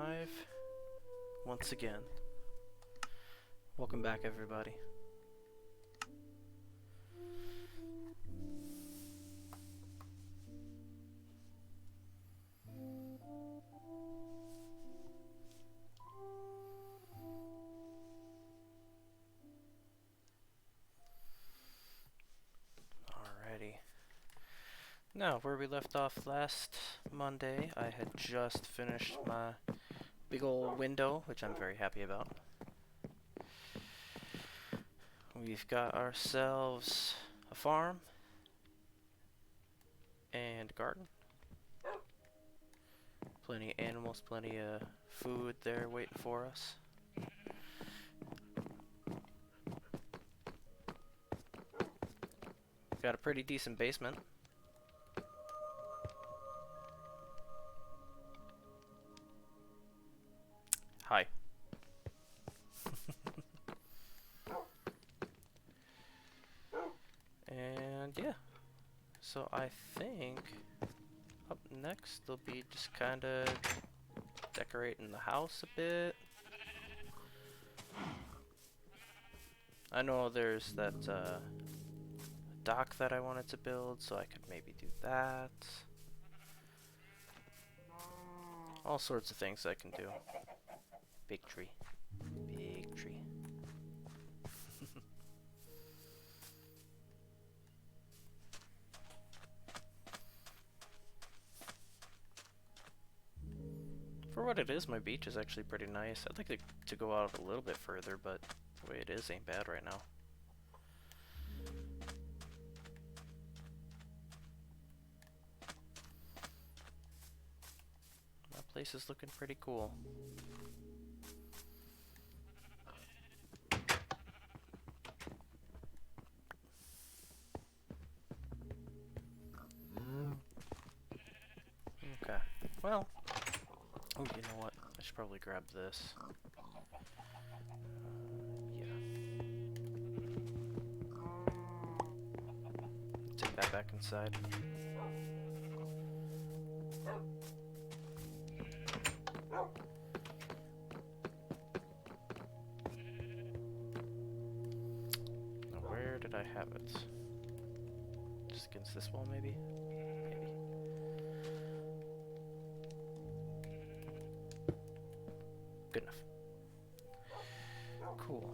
Live once again. Welcome back, everybody. Alrighty. Now, where we left off last Monday, I had just finished my big old window, which I'm very happy about. We've got ourselves a farm and a garden. Plenty of animals, plenty of food there waiting for us. Got a pretty decent basement. Hi. And yeah, so I think up next they'll be just kind of decorating the house a bit. I know there's that dock that I wanted to build, so I could maybe do that. All sorts of things I can do. Big tree. Big tree. For what it is, my beach is actually pretty nice. I'd like to go out a little bit further, but the way it is ain't bad right now. My place is looking pretty cool. Okay, well, oh, you know what? I should probably grab this. Yeah. Take that back inside. Now, where did I have it? Just against this wall, maybe? Maybe. Good enough. Cool.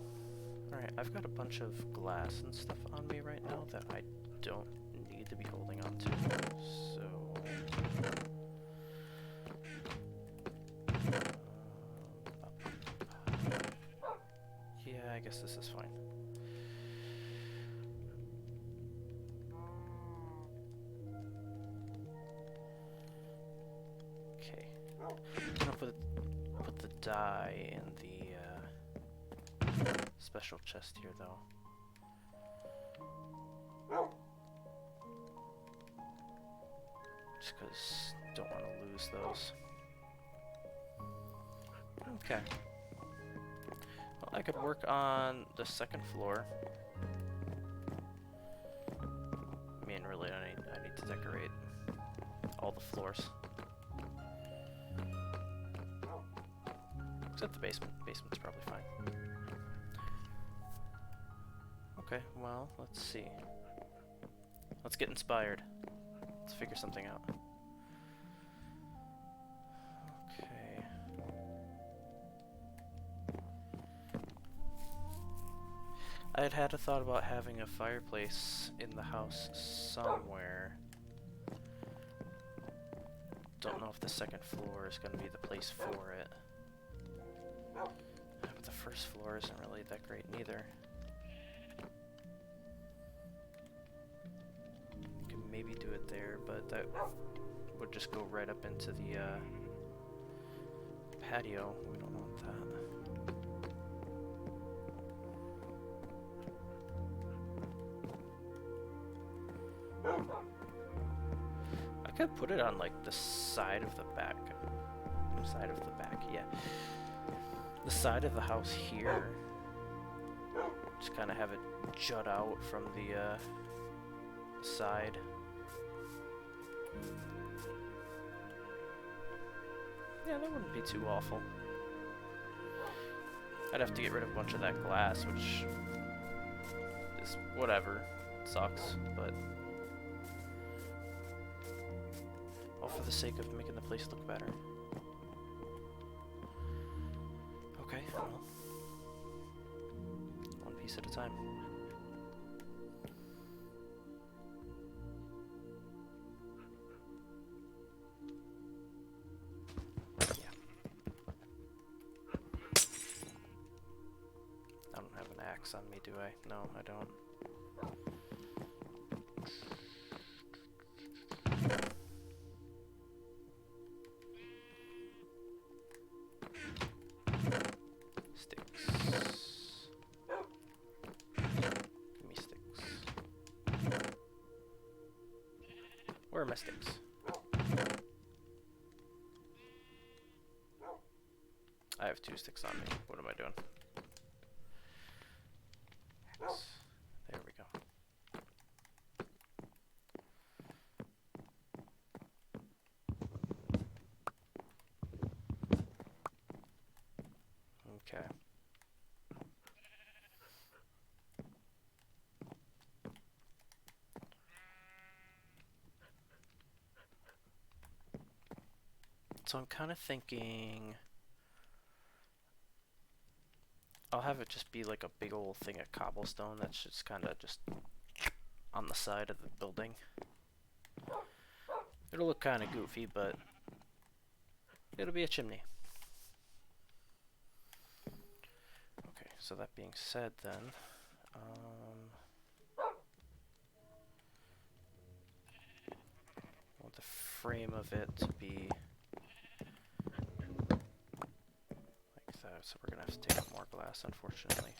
Alright, I've got a bunch of glass and stuff on me right now that I don't need to be holding on to, so... yeah, I guess this is fine. Okay. I'm gonna put the dye in the special chest here, though. Just because don't want to lose those. Okay. Well, I could work on the second floor. I mean, really, I need to decorate all the floors. Except the basement. Basement's probably fine. Okay, well, let's see. Let's get inspired. Let's figure something out. Okay. I had a thought about having a fireplace in the house somewhere. Don't know if the second floor is going to be the place for it. But the first floor isn't really that great neither. You could maybe do it there, but that would just go right up into the patio. We don't want that. I could put it on like the side of the back. Side of the back, yeah. The side of the house here. Just kind of have it jut out from the side. Yeah, that wouldn't be too awful. I'd have to get rid of a bunch of that glass, which is whatever. It sucks, but all for the sake of making the place look better. Okay, well, one piece at a time. On me, do I? No, I don't. Sticks. Give me sticks. Where are my sticks? I have 2 sticks on me. What am I doing? There we go. Okay. So I'm kind of thinking I'll have it just be like a big old thing of cobblestone that's just kind of just on the side of the building. It'll look kind of goofy, but it'll be a chimney. Okay, so that being said then, I want the frame of it to be like that, so we're gonna have to take out more glass, unfortunately.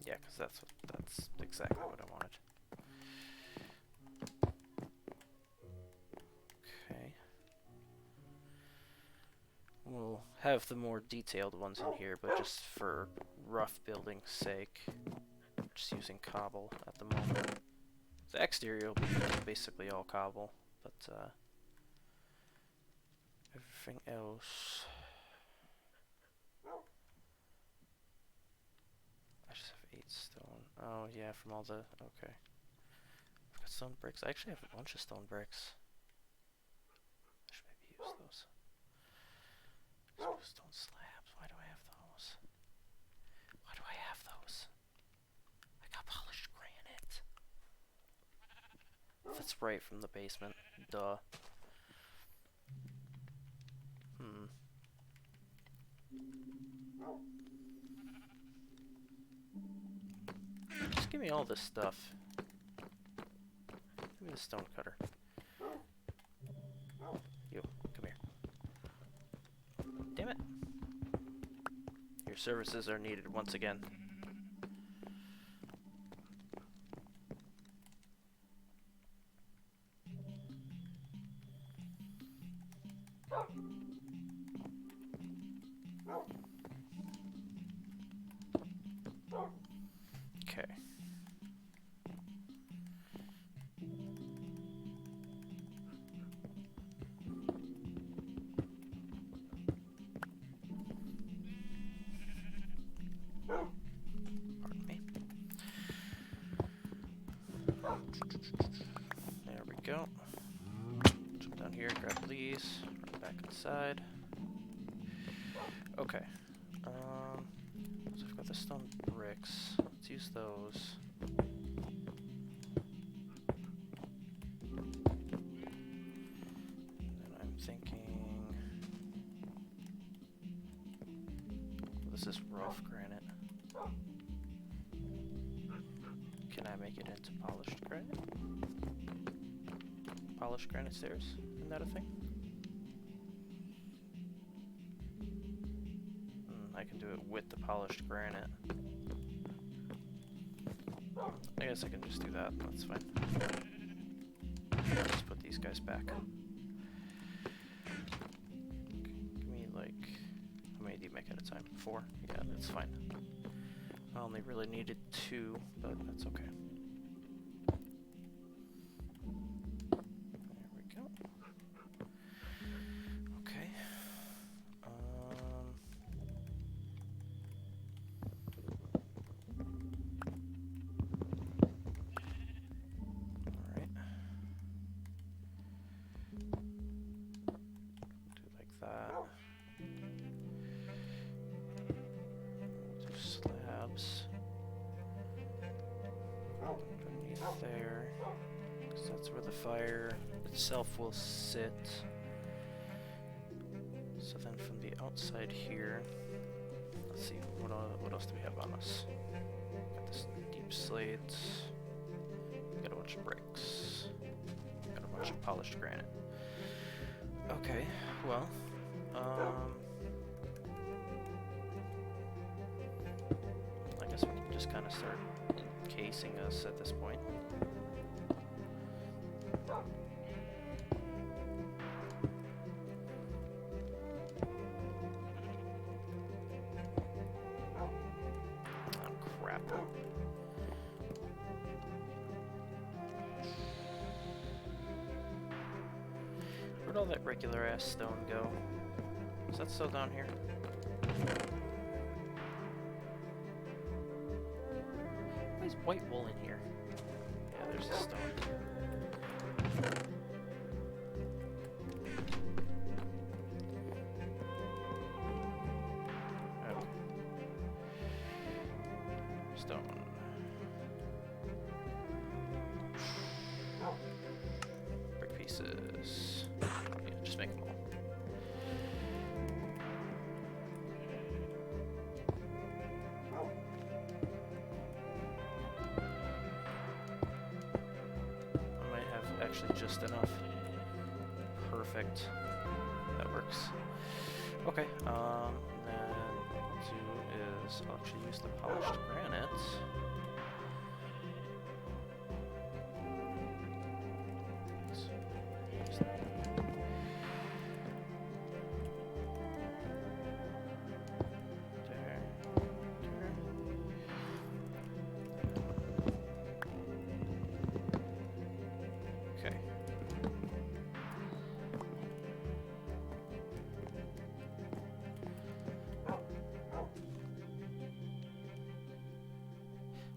Yeah, because that's exactly what I wanted. Okay. We'll have the more detailed ones in here, but just for rough building's sake, just using cobble at the moment. The exterior will be basically all cobble, but everything else. I just have 8 stone. Oh yeah, from all the okay. I've got stone bricks. I actually have a bunch of stone bricks. I should maybe use those. Stone slabs. Why do I have those? Why do I have those? I got polished granite. That's right, from the basement. Duh. Just give me all this stuff. Give me the stone cutter. You, come here. Damn it. Your services are needed once again. Okay. Pardon me. There we go. Jump down here, grab these, run back inside. Okay. So I've got the stone bricks. Let's use those. And I'm thinking this is rough granite. Can I make it into polished granite? Polished granite stairs? Isn't that a thing? I can do it with the polished granite. I guess I can just do that. That's fine. Just put these guys back. at a time? 4? Yeah, that's fine. I only really needed 2, but that's okay. There we go. Okay. Alright. Do like that. Do slabs underneath there, because that's where the fire itself will sit. So then from the outside here, let's see, what else do we have on us? Got this deep slate, got a bunch of bricks, got a bunch of polished granite. Okay, well, I guess we can just kind of start encasing us at this point. Oh, crap. Where'd all that regular ass stone go? Is that still down here? Why is white wool in here? Yeah, there's the stone. Oh. Stone. Brick pieces. Yeah, just make them all. I might have actually just enough. Perfect. That works. Okay, then what I'll do is I'll actually use the polished granite.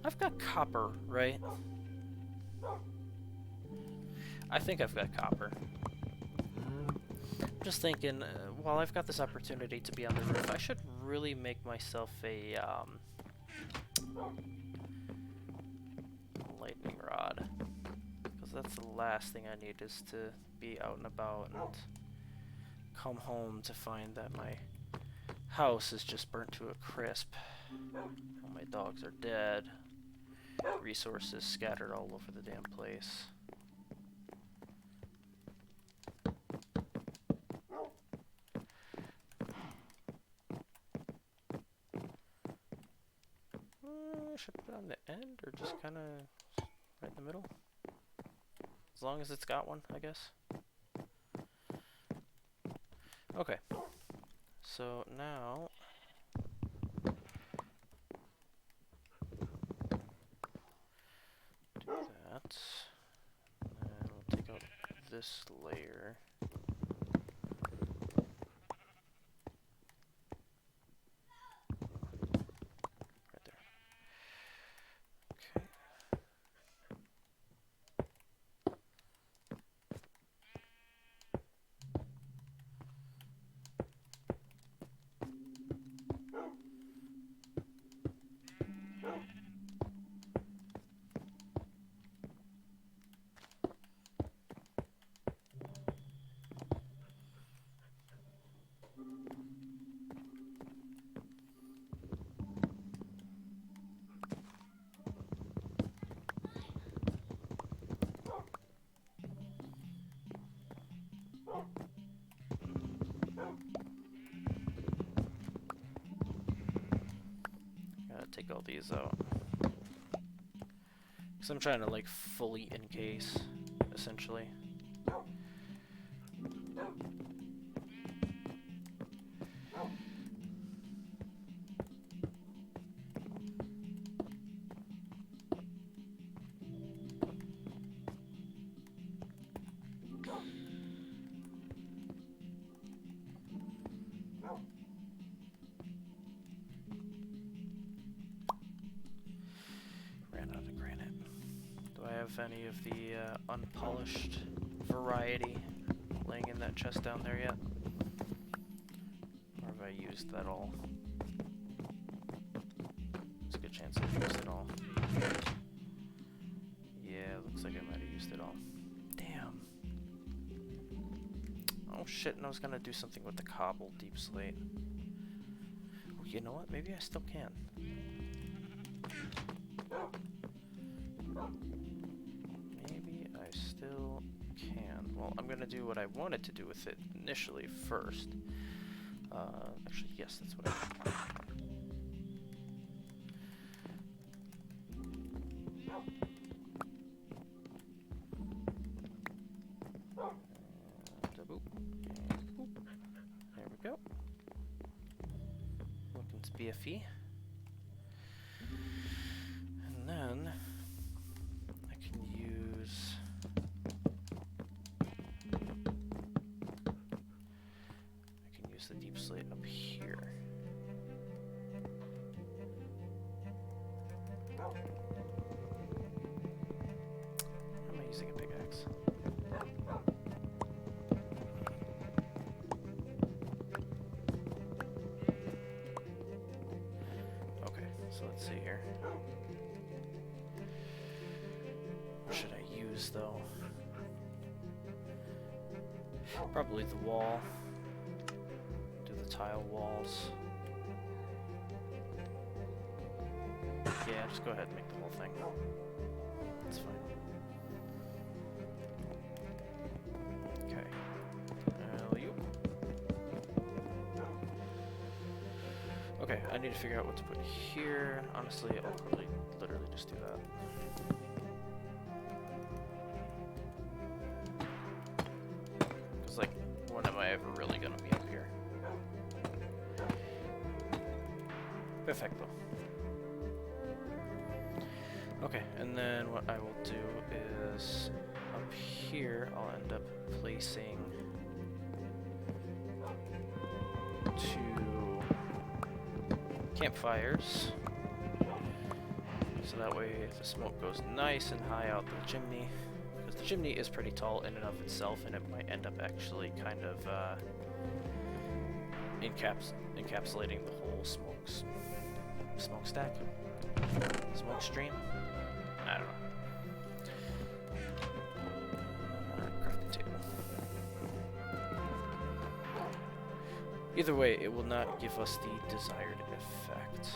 I've got copper, right? I think I've got copper. I'm just thinking, while I've got this opportunity to be on the roof, I should really make myself a lightning rod. Because that's the last thing I need, is to be out and about and come home to find that my house is just burnt to a crisp. All my dogs are dead. Resources scattered all over the damn place. Should I put it on the end or just kind of right in the middle? As long as it's got one, I guess. Okay. So now that, and we'll take out this layer. Right there. Okay. Gotta take all these out. Because I'm trying to like fully encase, essentially. any of the unpolished variety laying in that chest down there yet? Or have I used that all? There's a good chance I've used it all. Yeah, looks like I might have used it all. Damn. Oh shit, and I was gonna do something with the cobble deep slate. Oh, you know what? Maybe I still can. Maybe I still can. Well, I'm gonna do what I wanted to do with it initially first. Actually, yes, that's what I did. There we go. Looking spiffy. And then I can use the deep slate up here. Am I using a pickaxe? Okay, so let's see here. What should I use though? Probably the wall. Do the tile walls. Yeah, just go ahead and make the whole thing. That's fine. Okay. Okay, I need to figure out what to put here. Honestly, I'll probably literally just do that. Because, like, when am I ever really gonna be up here? Perfecto. Okay, and then what I will do is up here I'll end up placing 2 campfires. So that way the smoke goes nice and high out the chimney. Because the chimney is pretty tall in and of itself, and it might end up actually kind of encapsulating the whole smokestack? Smoke stream? I don't know. Crafting table. Either way, it will not give us the desired effect.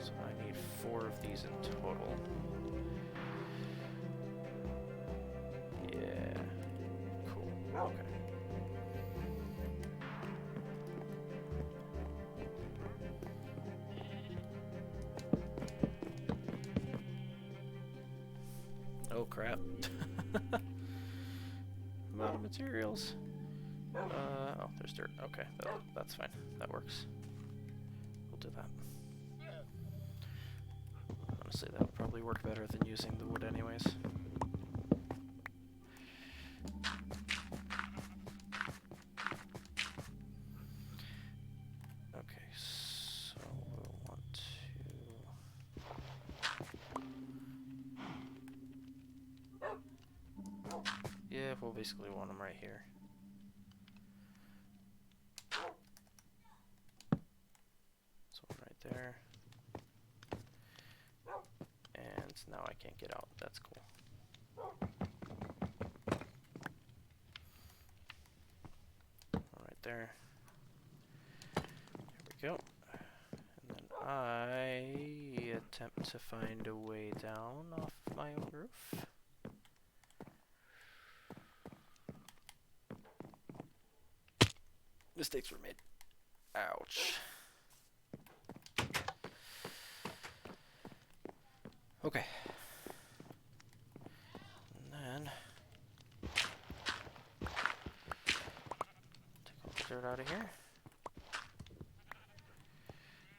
So I need 4 of these in total. Yeah. Cool. Okay. Oh crap. Amount of materials. Oh, there's dirt. Okay, that's fine. That works. We'll do that. Honestly, that would probably work better than using the wood anyways. Okay, so we'll want to... Yeah, we'll basically want them right here. So one right there. And now I can't get out. That's cool. One right there. There we go. And then I attempt to find a way down off my own roof. Mistakes were made. Ouch. Okay. And then take all the dirt out of here.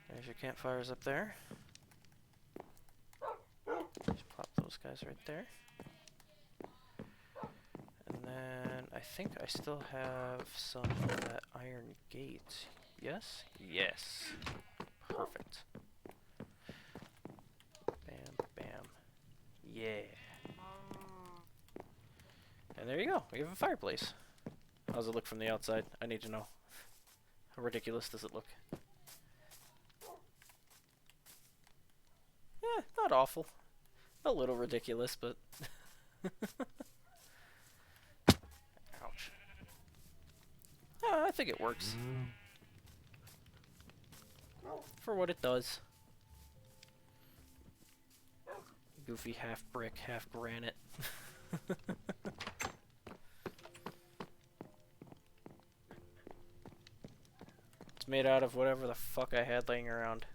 There's your campfires up there. Just plop those guys right there. And then I I think I still have some of that iron gate. Yes? Yes. Perfect. Bam, bam. Yeah. And there you go. We have a fireplace. How does it look from the outside? I need to know. How ridiculous does it look? Eh, not awful. A little ridiculous, but... Ouch. I think it works. For what it does. Goofy half brick, half granite. It's made out of whatever the fuck I had laying around.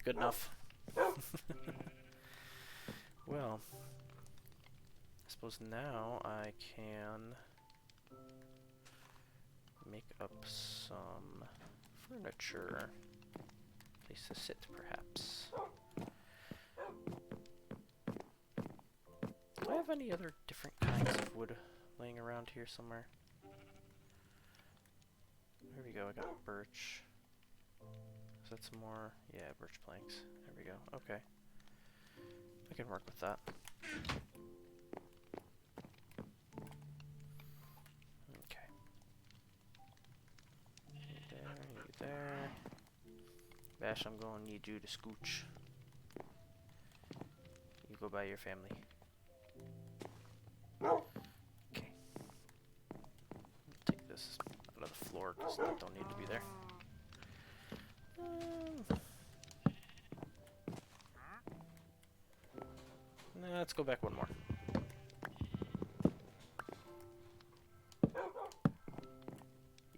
Good enough. Well, I suppose now I can make up some furniture. Place to sit, perhaps. Do I have any other different kinds of wood laying around here somewhere? There we go, I got birch. Is that some more? Yeah, birch planks. There we go, okay. I can work with that. Okay. You there, you there. Bash, I'm going to need you to scooch. You go by your family. Okay. Take this out of the floor because that don't need to be there. Nah, let's go back one more.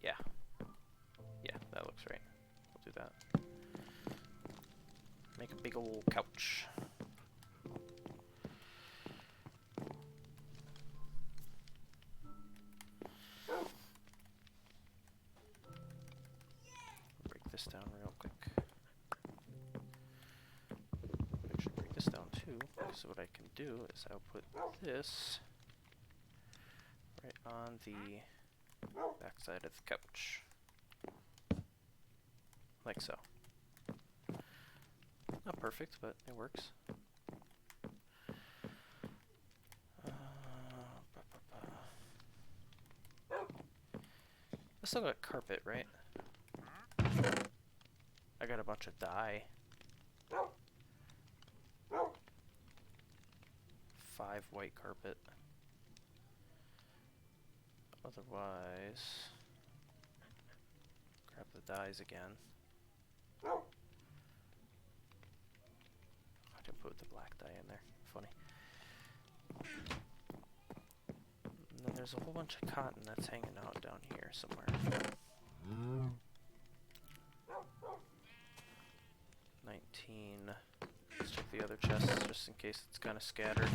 Yeah. Yeah, that looks right. We'll do that. Make a big old couch. Break this down real quick. I should break this down too, because what I can do is I'll put this right on the back side of the couch. Like so. Not perfect, but it works. I still got carpet, right? I got a bunch of dye. 5 white carpet. Otherwise, grab the dyes again. I didn't put the black dye in there. Funny. And then there's a whole bunch of cotton that's hanging out down here somewhere. 19. Let's check the other chests just in case it's kind of scattered.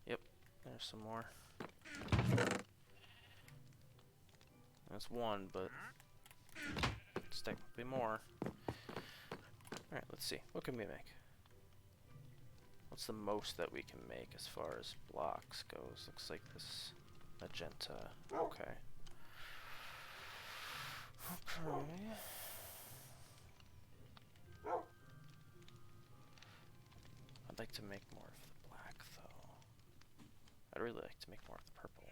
Yep, there's some more. That's one, but it's technically more. Alright, let's see. What can we make? What's the most that we can make as far as blocks goes? Looks like this magenta. Okay. Okay. I'd like to make more of the black, though. I'd really like to make more of the purple.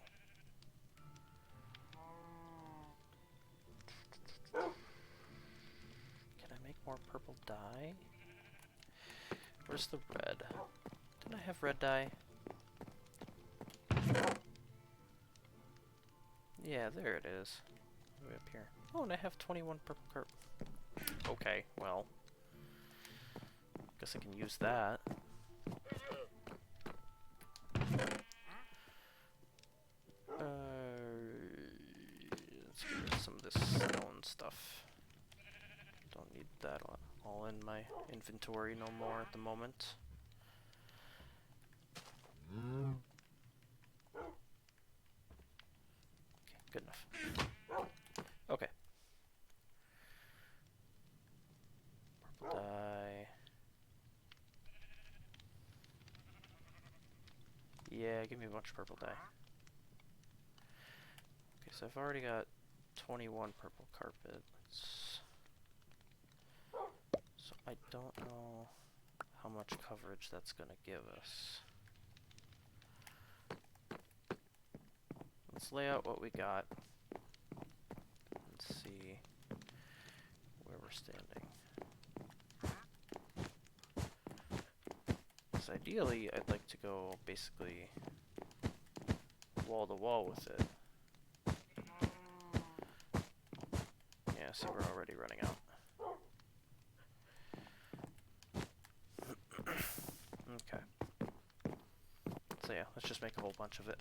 Can I make more purple dye? Where's the red? Didn't I have red dye? Yeah, there it is. Way up here. Oh, and I have 21 purple carp. Okay, well. Guess I can use that. Let's get rid of some of this stone stuff. Don't need that all in my inventory no more at the moment. Okay, good enough. Okay. Purple dye. Yeah, give me me a bunch of purple dye. Okay, so I've already got 21 purple carpet. So I don't know how much coverage that's gonna give us. Let's lay out what we got and see where we're standing. So ideally, I'd like to go basically wall to wall with it. Yeah, see, we're already running out. Okay. So yeah, let's just make a whole bunch of it.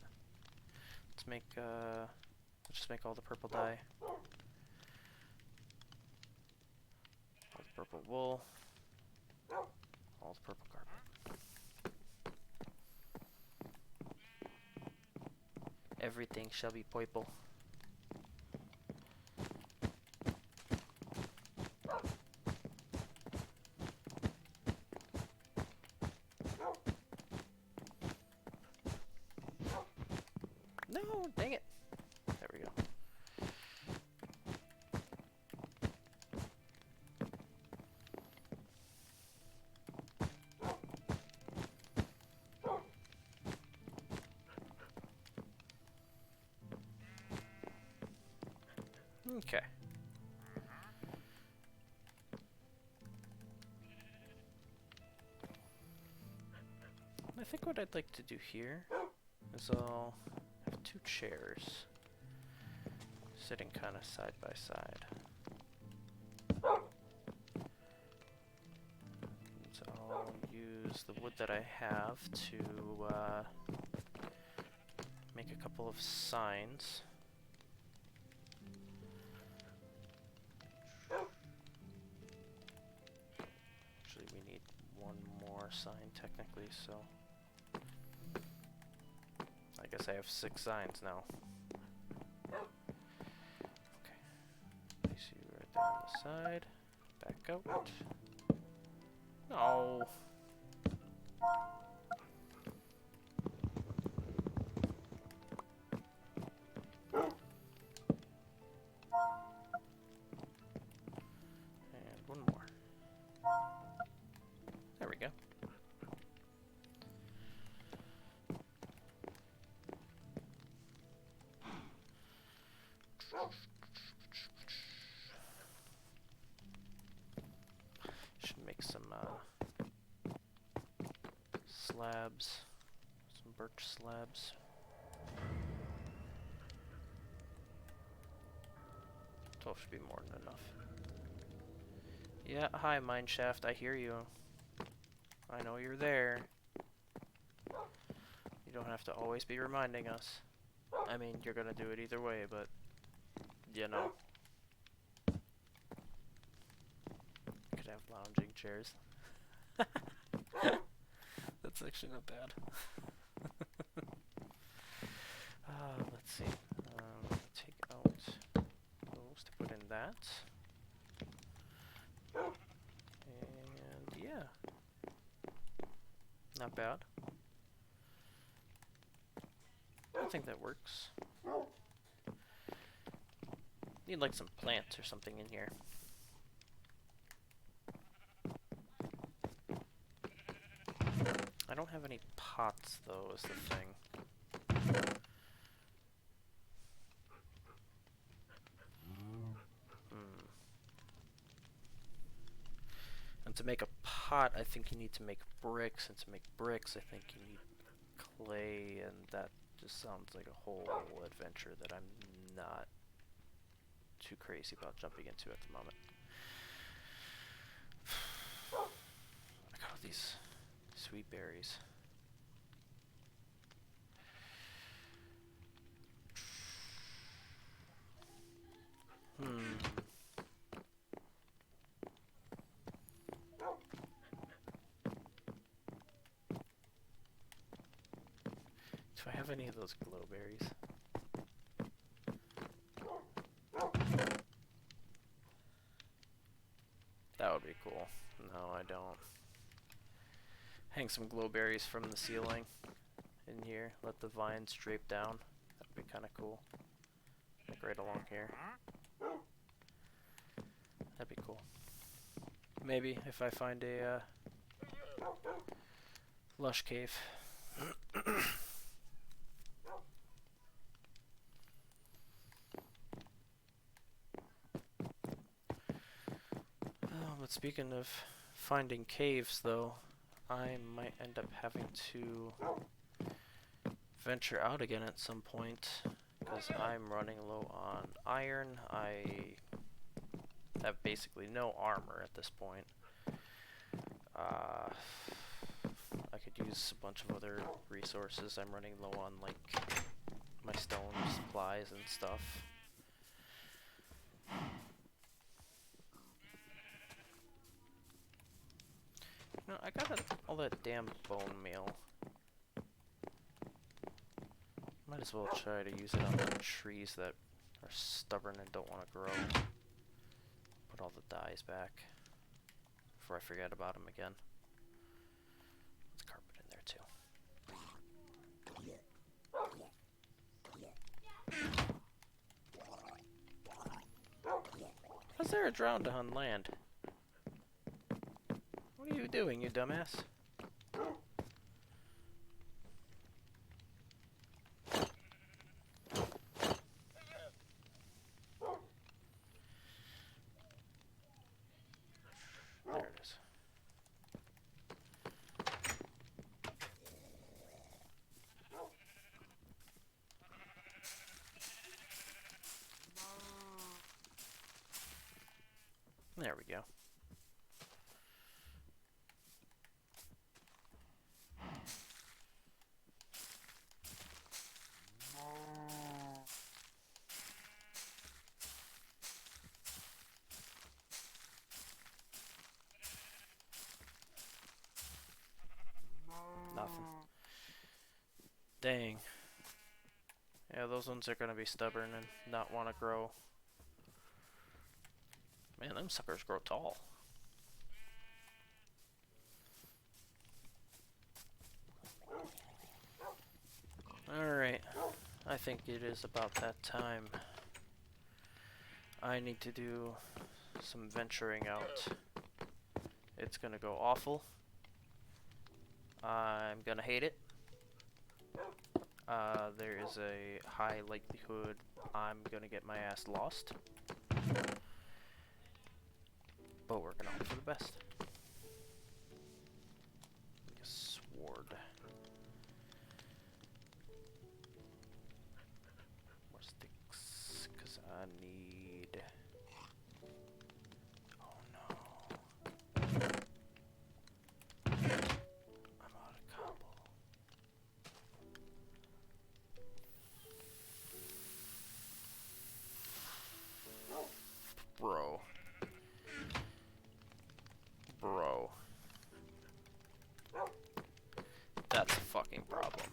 Let's just make all the purple dye. All the purple wool. All the purple carpet. Everything shall be purple. No, dang it. There we go. Okay. I think what I'd like to do here is I'll have two chairs sitting kind of side by side. So I'll use the wood that I have to make a couple of signs. Actually, we need one more sign technically, so I guess I have 6 signs now. Okay. Place you right there on the side. Back out. No. And one more. There we go. Should make some slabs, some birch slabs. 12 should be more than enough. Yeah, hi Mineshaft, I hear you. I know you're there. You don't have to always be reminding us. I mean, you're gonna do it either way, but you know. Could have lounging chairs. That's actually not bad. Let's see. Take out those to put in that. And yeah. Not bad. I think that works. Need like some plants or something in here. I don't have any pots though, is the thing. And to make a pot, I think you need to make bricks, and to make bricks, I think you need clay, and that just sounds like a whole adventure that I'm not too crazy about jumping into at the moment. Look at all these sweet berries. Do I have any of those glow berries? That would be cool. No, I don't. Hang some glow berries from the ceiling in here. Let the vines drape down. That'd be kind of cool. Like right along here. That'd be cool. Maybe if I find a lush cave. But speaking of finding caves, though, I might end up having to venture out again at some point because I'm running low on iron. I have basically no armor at this point. I could use a bunch of other resources. I'm running low on like my stone supplies and stuff. No, I got all that damn bone meal. Might as well try to use it on the trees that are stubborn and don't want to grow. Put all the dyes back before I forget about them again. Let's carpet in there too. How's there a drowned on land? What are you doing, you dumbass? There it is. There we go. Nothing. Dang. Yeah, those ones are gonna be stubborn and not want to grow. Man, them suckers grow tall. Alright. I think it is about that time. I need to do some venturing out. It's gonna go awful. I'm gonna hate it. There is a high likelihood I'm gonna get my ass lost. But we're gonna hope for the best. Like a sword. More sticks, cause I need... Oh no. I'm out of cobble. Bro. Bro. That's a fucking problem.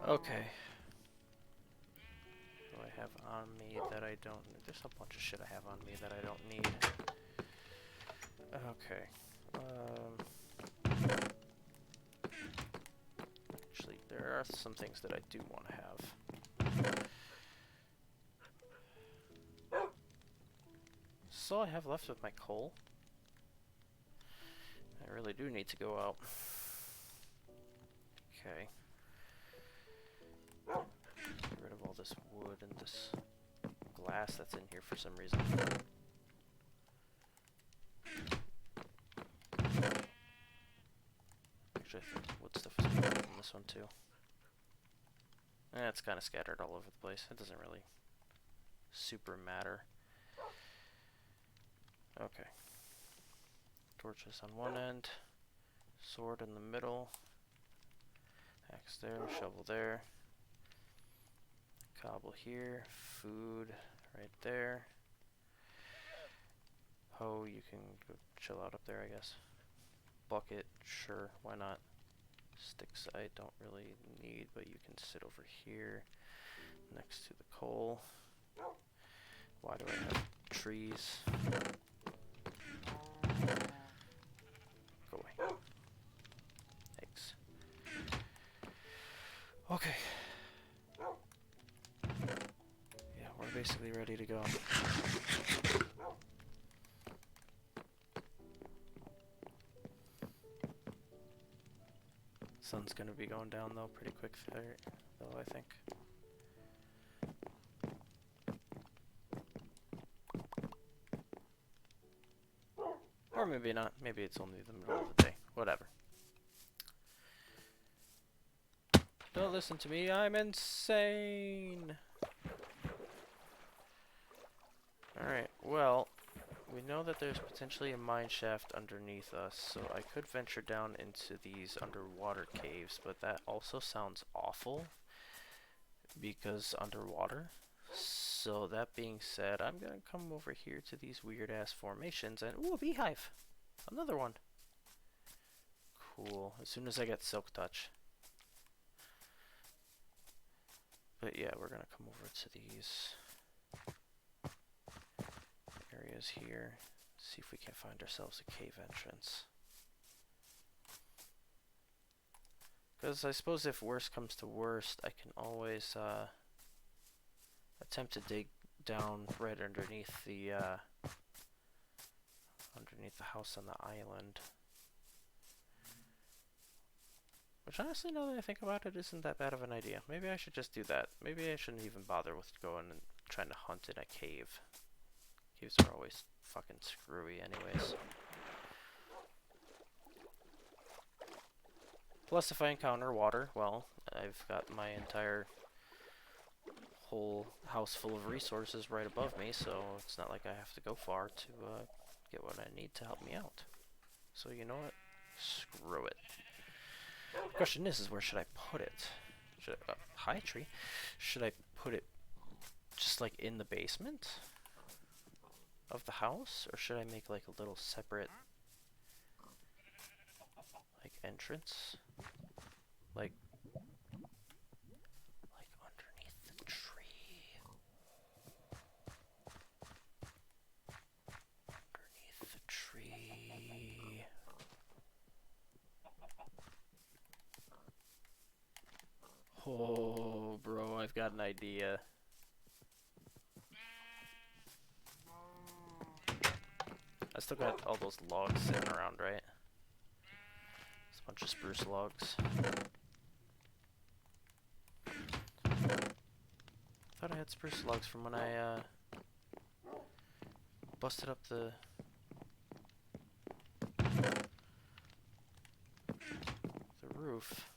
Okay. What do I have on me that I don't need? There's a bunch of shit I have on me that I don't need. Okay. Actually, there are some things that I do want to have. That's all I have left with my coal. I really do need to go out. Okay. Get rid of all this wood and this glass that's in here for some reason. Actually, I think wood stuff is good in this one too. It's kind of scattered all over the place. It doesn't really super matter. Okay. Torches on one end, sword in the middle, axe there, shovel there, cobble here, food right there. Oh, you can go chill out up there, I guess. Bucket, sure, why not? Sticks I don't really need, but you can sit over here next to the coal. Why do I have trees? Go away. Eggs. basically ready to go. Sun's gonna be going down though pretty quick there, though, I think. Or maybe not. Maybe it's only the middle of the day. Whatever. Don't listen to me, I'm insane! Alright, well, we know that there's potentially a mine shaft underneath us, so I could venture down into these underwater caves, but that also sounds awful, because underwater. So that being said, I'm gonna come over here to these weird-ass formations, and ooh, a beehive! Another one! Cool, as soon as I get Silk Touch. But yeah, we're gonna come over to these areas here, see if we can find ourselves a cave entrance. Because I suppose if worst comes to worst, I can always attempt to dig down right underneath the house on the island. Which honestly, now that I think about it, isn't that bad of an idea. Maybe I should just do that. Maybe I shouldn't even bother with going and trying to hunt in a cave. Caves are always fucking screwy anyways. Plus, if I encounter water, well, I've got my entire whole house full of resources right above me, so it's not like I have to go far to get what I need to help me out. So you know what? Screw it. The question is where should I put it? Should I, hi tree. Should I put it just like in the basement of the house, or should I make like a little separate like entrance, like underneath the tree? Underneath the tree. Oh, bro, I've got an idea. I still got all those logs sitting around, right? It's a bunch of spruce logs. Thought I had spruce logs from when I busted up the roof.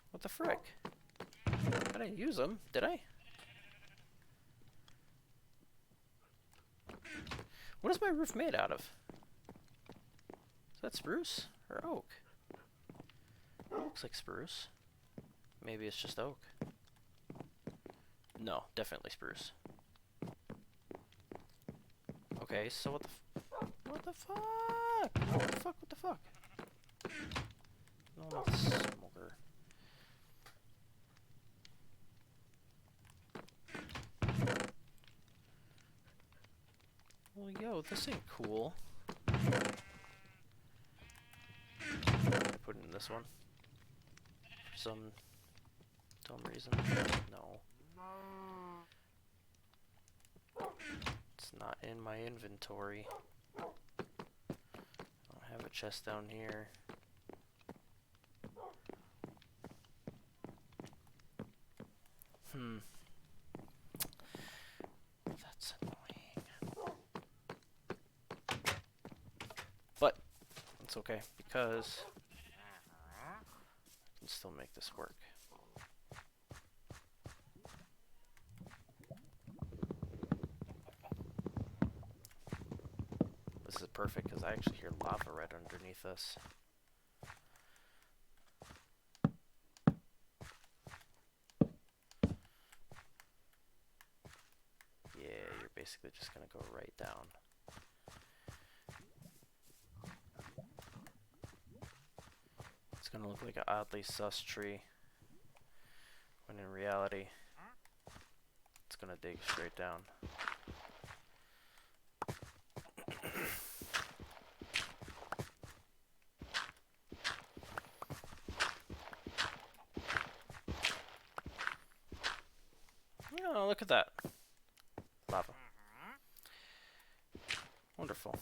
What the frick? I didn't use them, did I? What is my roof made out of? Is that spruce or oak? It looks like spruce. Maybe it's just oak. No, definitely spruce. Okay, so what the what the fuck? What the fuck? What the fuck? No, not the smoker. Well, yo, this ain't cool. I put it in this one for some dumb reason. No. It's not in my inventory. I don't have a chest down here. That's annoying. But it's okay because I can still make this work. This is perfect because I actually hear lava right underneath us. Yeah, you're basically just gonna go right down. It's gonna look like an oddly sus tree, when in reality, it's gonna dig straight down. look at that. Lava. Wonderful.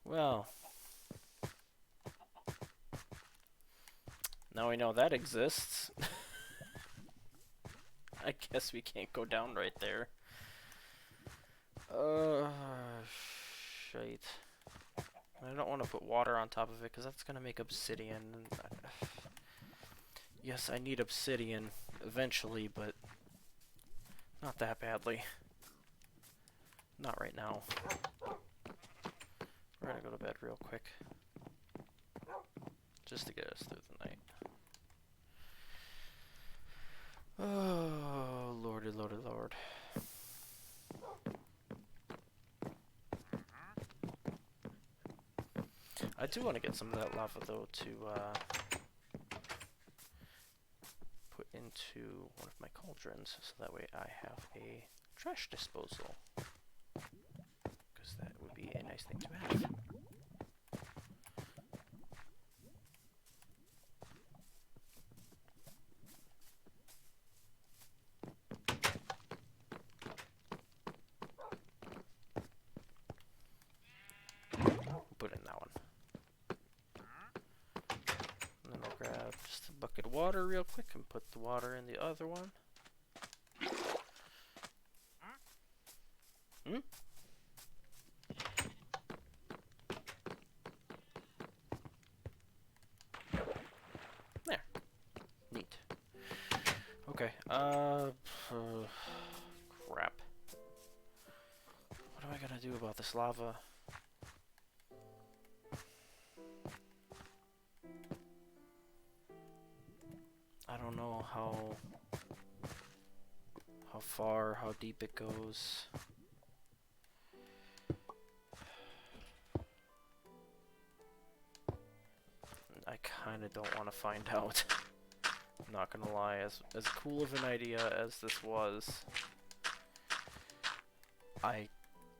Well. Now we know that exists. I guess we can't go down right there. Shite. I don't want to put water on top of it because that's going to make obsidian. Yes, I need obsidian eventually, but not that badly. Not right now. We're going to go to bed real quick. Just to get us through the night. Oh, lordy, lordy, lord. I do want to get some of that lava, though, to put into one of my cauldrons, so that way I have a trash disposal. Because that would be a nice thing to have. Put in that one. And then I'll grab just a bucket of water real quick and put the water in the other one. Hmm? There. Neat. Okay, crap. What am I gonna do about this lava? I don't know how far, how deep it goes. I kinda don't want to find out. I'm not gonna lie, as cool of an idea as this was, I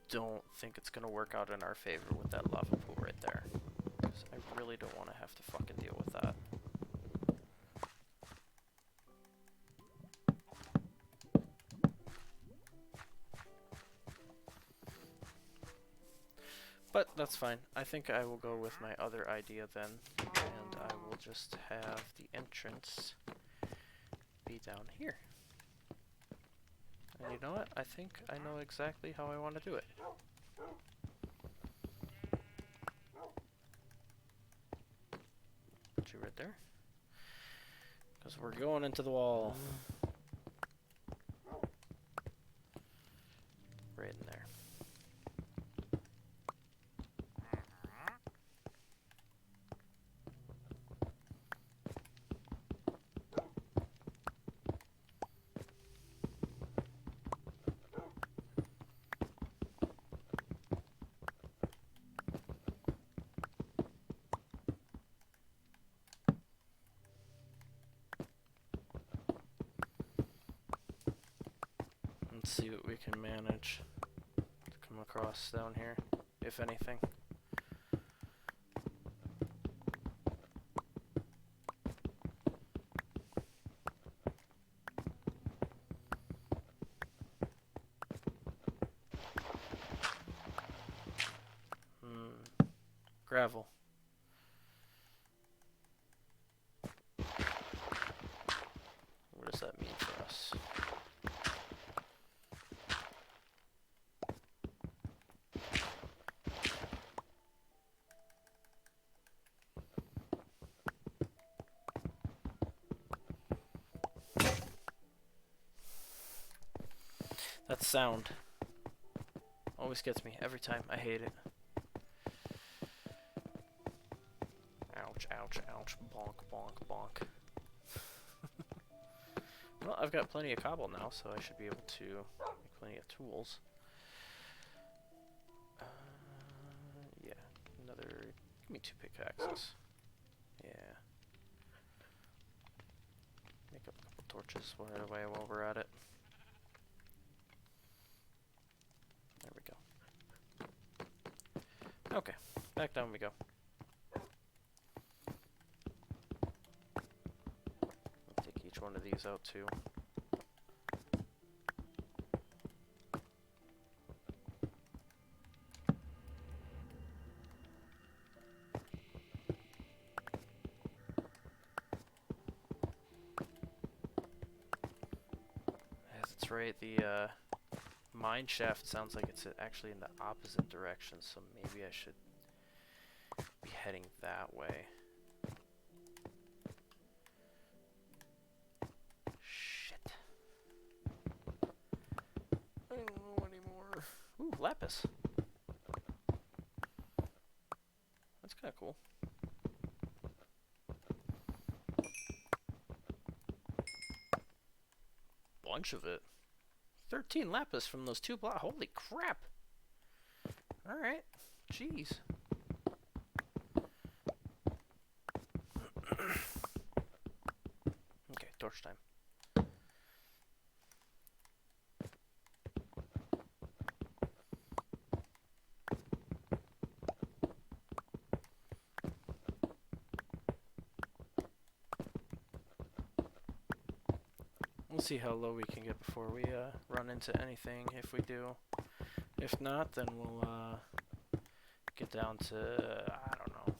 don't think it's gonna work out in our favor with that lava pool right there. 'Cause I really don't want to have to fucking deal with that. But that's fine. I think I will go with my other idea then, and I will just have the entrance be down here. And you know what? I think I know exactly how I want to do it. Put you right there. Because we're going into the wall. Right in there. Let's see what we can manage to come across down here, if anything. Gravel. What does that mean for us? That sound always gets me every time. I hate it. Ouch, ouch, ouch. Bonk, bonk, bonk. Well, I've got plenty of cobble now, so I should be able to make plenty of tools. Yeah, another... Give me 2 pickaxes. Yeah. Make up a couple torches right away while we're at it. There we go. Okay, back down we go. change one of these out too. That's right, the mine shaft sounds like it's actually in the opposite direction, so maybe I should be heading that way. Shit. I don't know anymore. Ooh, lapis. That's kind of cool. Bunch of it. 13 lapis from those 2 blocks. Holy crap. Alright. Jeez. Okay, torch time. We'll see how low we can get before we run into anything, if we do. If not, then we'll get down to, I don't know.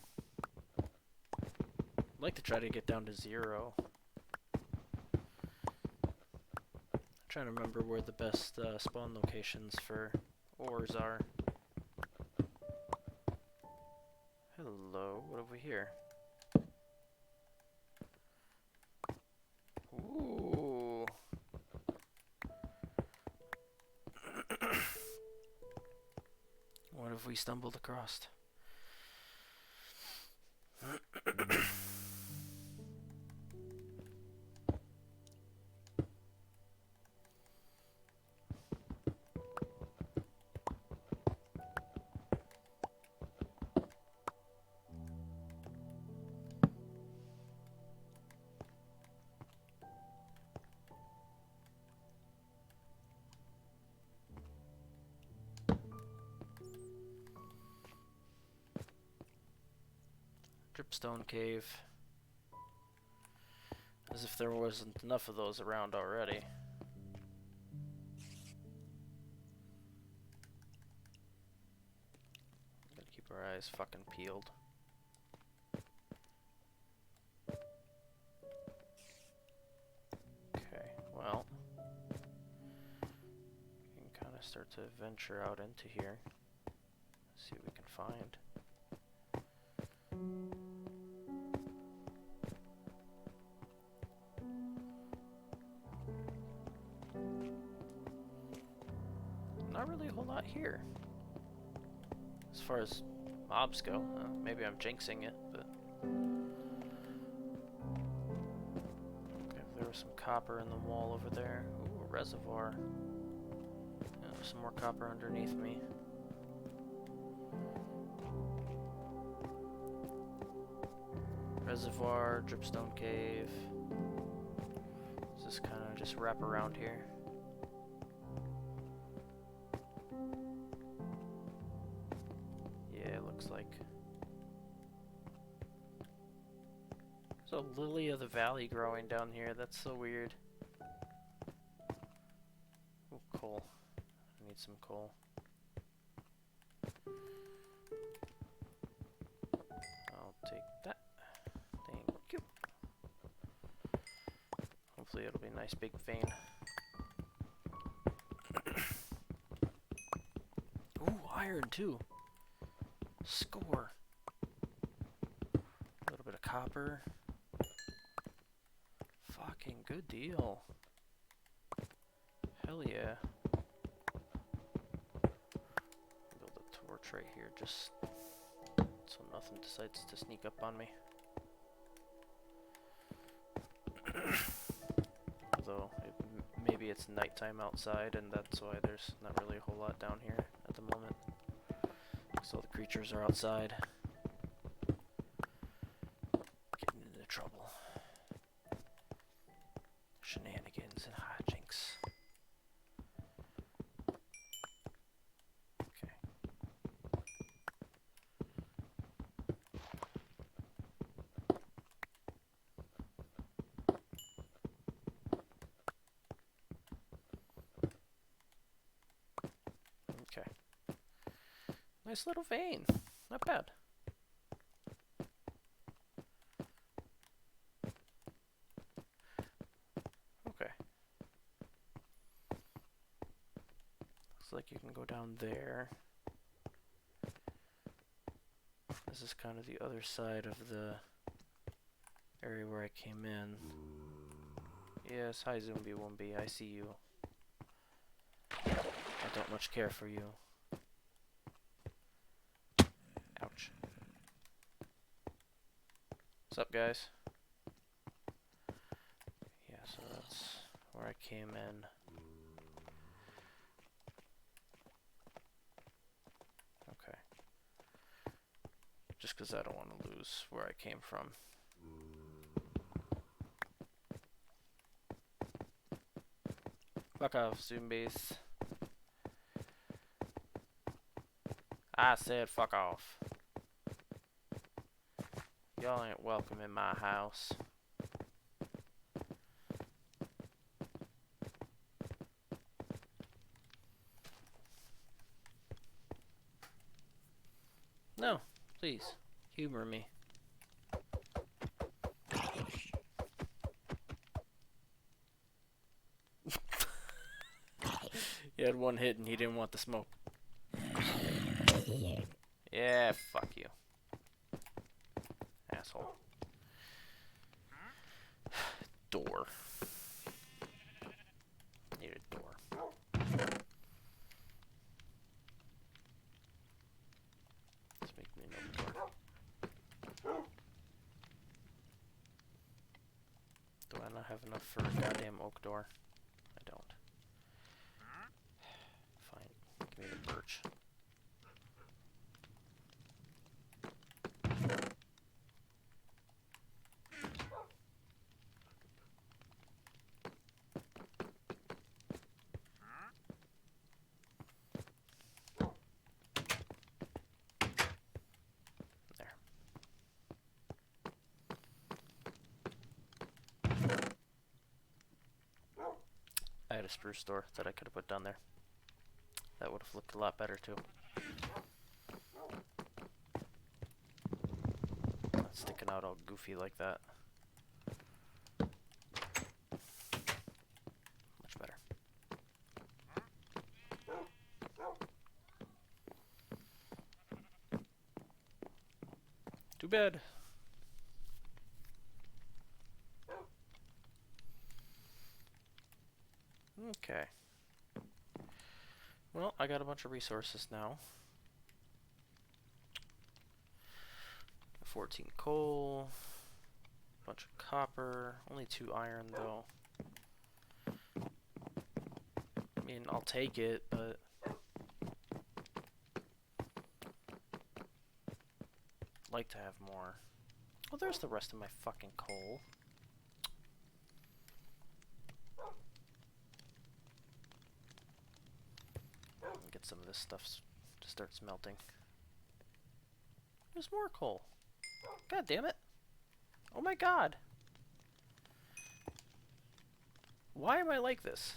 I'd like to try to get down to 0. I'm trying to remember where the best spawn locations for ores are. Hello, what have we here? Ooh. What have we stumbled across? Dripstone cave. As if there wasn't enough of those around already. Gotta keep our eyes fucking peeled. Okay, well. We can kind of start to venture out into here. See what we can find. Not really a whole lot here. As far as mobs go. Maybe I'm jinxing it, but... Okay, there was some copper in the wall over there. Ooh, a reservoir. Yeah, there's some more copper underneath me. Reservoir, dripstone cave. Let's just kind of just wrap around here. Yeah, it looks like there's a lily of the valley growing down here. That's so weird. Oh, coal. I need some coal. I'll take that. Thank you. Hopefully it'll be a nice big vein. Ooh, iron too. Score. A little bit of copper. Fucking good deal. Hell yeah. Build a torch right here just so nothing decides to sneak up on me. Although, maybe it's nighttime outside and that's why there's not really a whole lot down here at the moment. So the creatures are outside. Getting into trouble. Shenanigans and hijinks. Okay. Okay. Nice little vein. Not bad. Okay. Looks like you can go down there. This is kind of the other side of the area where I came in. Yes, hi Zombie Wombie, I see you. I don't much care for you. Ouch. What's up, guys? Yeah, so that's where I came in. Okay. Just because I don't want to lose where I came from. Fuck off, zombies. I said fuck off. Y'all ain't welcome in my house. No, please, humor me. He had one hit and he didn't want the smoke. Yeah, fuck you. Asshole. Door. Need a door. Let's make me another door. Do I not have enough for a goddamn oak door? I don't. Fine. Give me the birch. I had a spruce store that I could have put down there. That would have looked a lot better too. Not sticking out all goofy like that. Much better. Too bad. Okay. Well, I got a bunch of resources now. 14 coal, bunch of copper, only 2 iron though. I mean, I'll take it, but I'd like to have more. Oh, there's the rest of my fucking coal. Get some of this stuff to start smelting. There's more coal. God damn it. Oh my god. Why am I like this?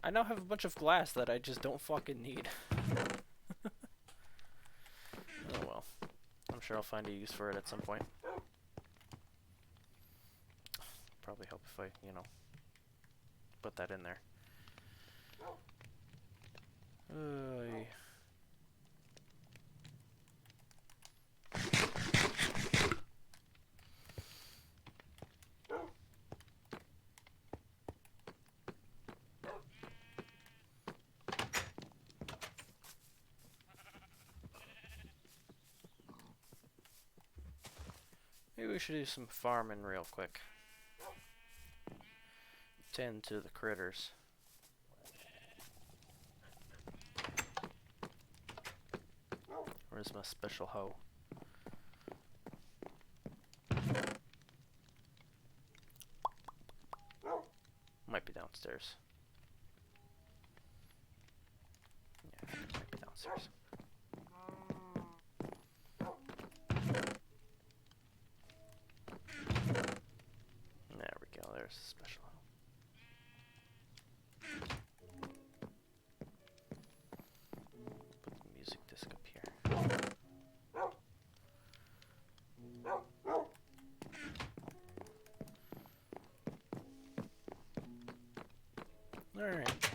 I now have a bunch of glass that I just don't fucking need. Oh well. I'm sure I'll find a use for it at some point. Probably help if I, you know, put that in there. Maybe we should do some farming real quick. Tend to the critters. Where's my special hoe? Might be downstairs. Yeah, it might be downstairs. There we go, there's a special hoe. Alright.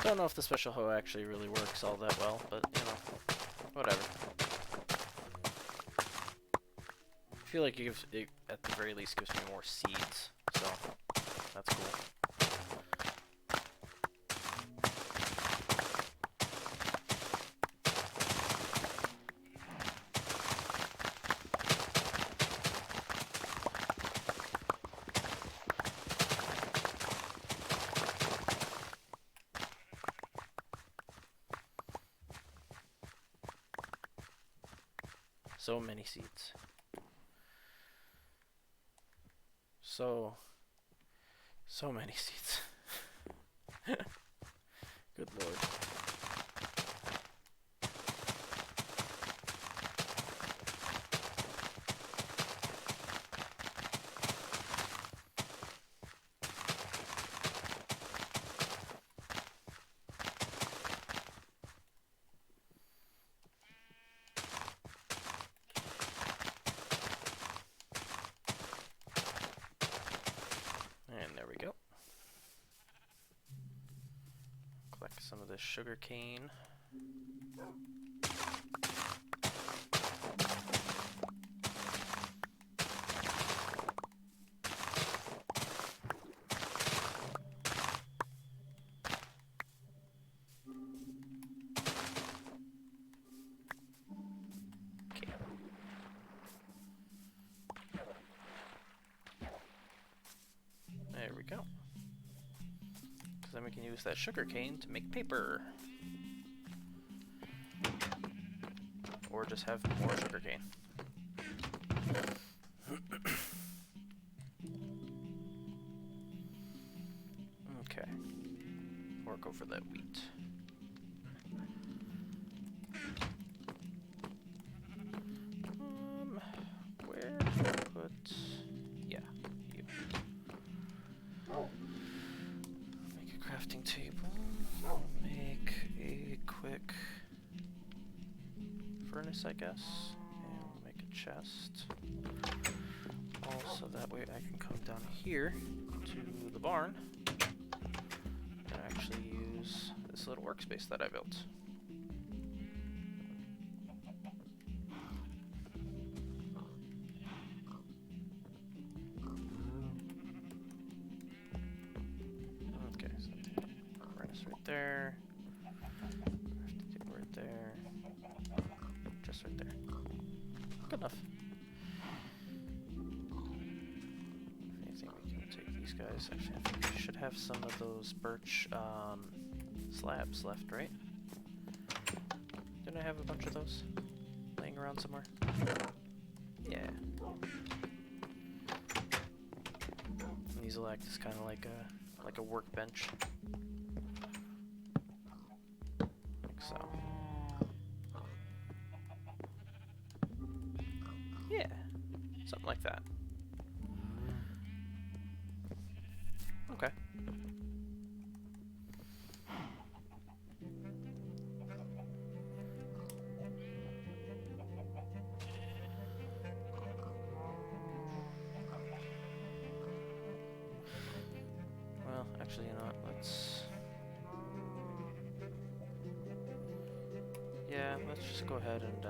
Don't know if the special hoe actually really works all that well, but, you know, whatever. I feel like it, at the very least, gives me more seeds, so that's cool. So many seeds. So many seeds. Good lord. And there we go. Collect some of this sugar cane. There we go. Because then we can use that sugar cane to make paper. Or just have more sugar cane. Okay. Or go for that wheat. Where do I put... Yeah, you. Make a crafting table. Make a quick furnace, I guess. And we'll make a chest. Also, that way I can come down here to the barn and actually use this little workspace that I built. Okay, so furnace right there. Right there. Just right there. Good enough. If anything, we can take these guys. Actually, I think we should have some of those birch slabs left, right? Didn't I have a bunch of those laying around somewhere? Yeah. And these will act as kind of like a workbench. Like so. Yeah, something like that. Okay. Well, actually, you know what, let's... Yeah, let's just go ahead and,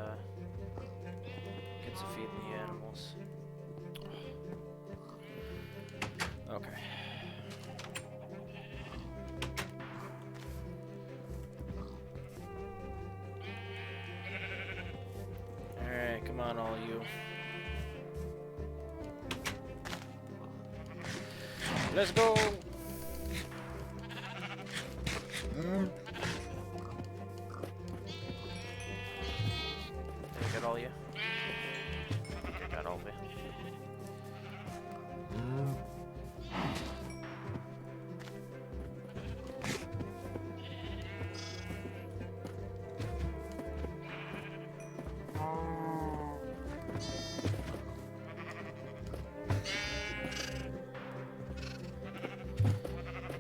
get to feeding the animals. Okay. Alright, come on, all you. Let's go! Did I get all you? I think I got all of you.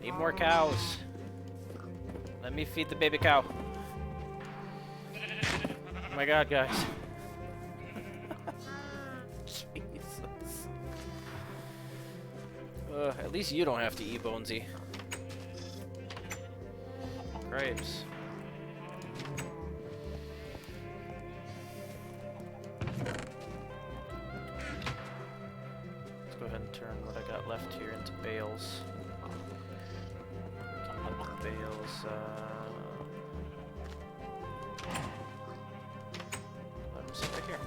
Need more cows. Let me feed the baby cow. Oh my god, guys. Jesus. At least you don't have to eat Bonesy. Grapes. Let's go ahead and turn what I got left here into bales. We can put the bales, let them sit right here.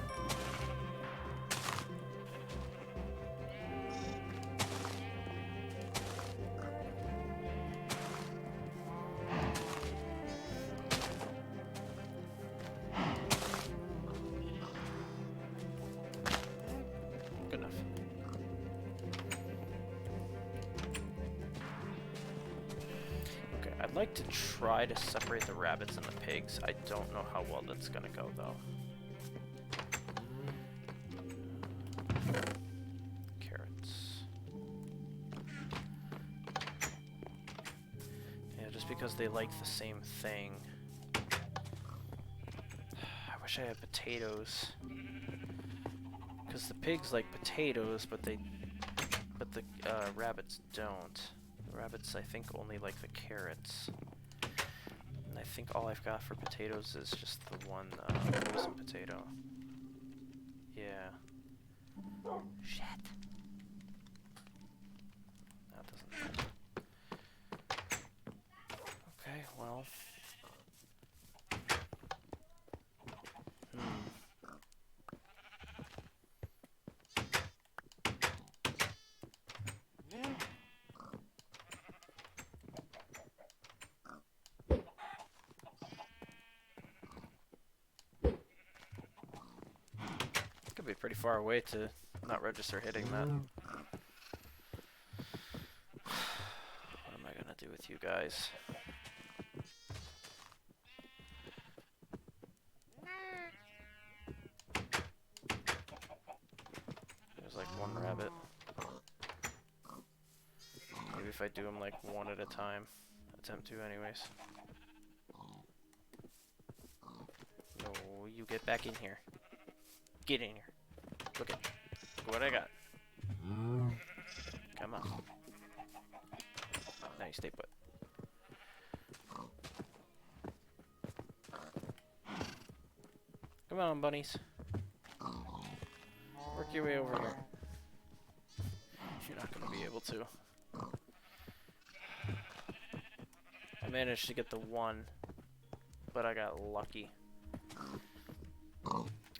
Good enough. Okay, I'd like to try to separate the rabbits and the pigs. I don't know how well that's gonna go, though. Carrots. Yeah, just because they like the same thing. I wish I had potatoes. Because the pigs like potatoes, but the rabbits don't. The rabbits, I think, only like the carrots. And I think all I've got for potatoes is just the one poison potato. Yeah. Shit. That doesn't help. Okay, well. Could be pretty far away to not register hitting that. What am I gonna do with you guys? There's like one rabbit. Maybe if I do them like one at a time. Attempt to anyways. No, you get back in here. Get in here. Look at what I got. Come on. Now you stay put. Come on, bunnies. Work your way over here. You're not gonna be able to. I managed to get the one, but I got lucky.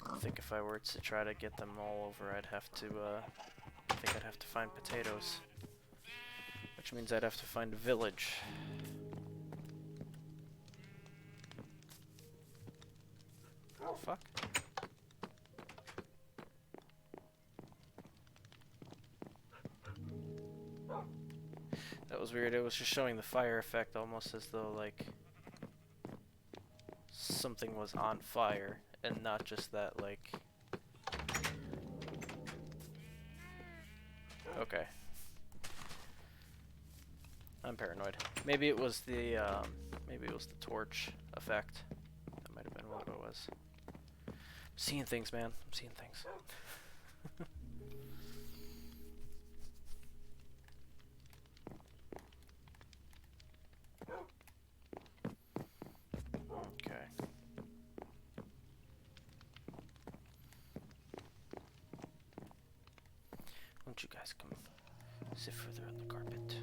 I think if I were to try to get them all over, I'd have to, I think I'd have to find potatoes. Which means I'd have to find a village. Oh, fuck. That was weird. It was just showing the fire effect almost as though, like, something was on fire. And not just that, like... Okay. I'm paranoid. Maybe it was the torch effect. That might have been what it was. I'm seeing things, man. I'm seeing things. Okay. Won't you guys come sit further on the carpet?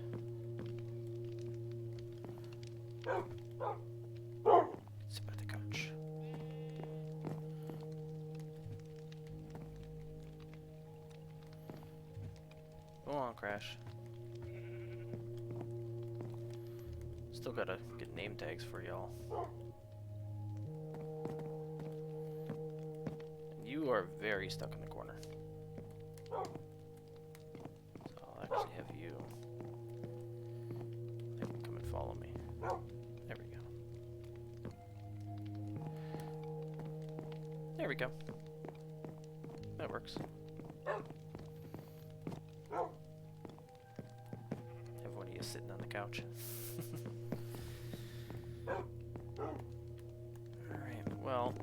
Sit by the couch. Go on, Crash. Still gotta get name tags for y'all. You are very stuck in the corner. So I'll actually have you. They can come and follow me. There we go. There we go. That works. Have one of you sitting on the couch. Alright, well.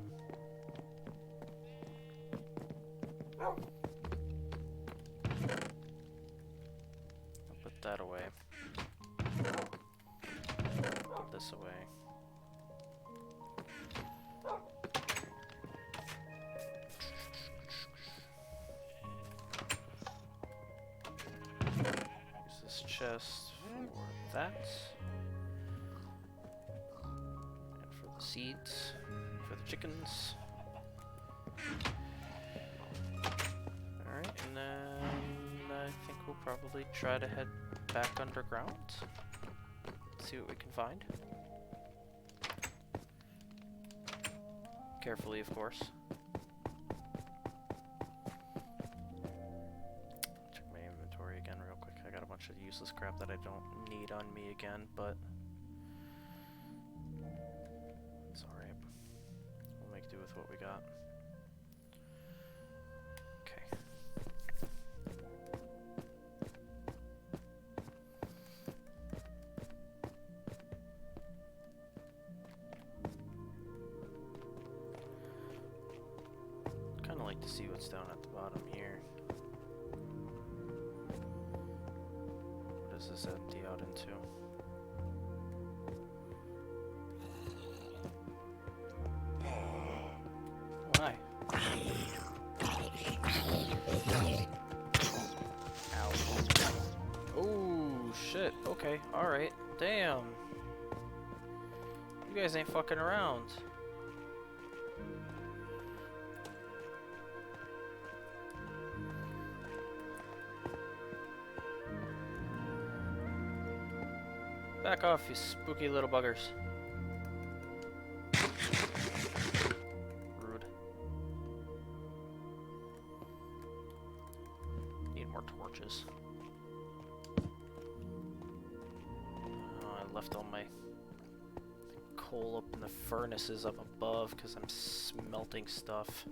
chest for that. And for the seeds, for the chickens. Alright, and then I think we'll probably try to head back underground. See what we can find. Carefully, of course. Check my inventory again real quick. I got a bunch of useless crap that I don't need on me again, but it's alright. We'll make do with what we got. Okay. Kinda like to see what's down at the bottom here. What does this empty out into? Why? Ow. Oh, shit. Okay, alright. Damn. You guys ain't fucking around. Back off, you spooky little buggers. Rude. Need more torches. Oh, I left all my coal up in the furnaces up above because I'm smelting stuff.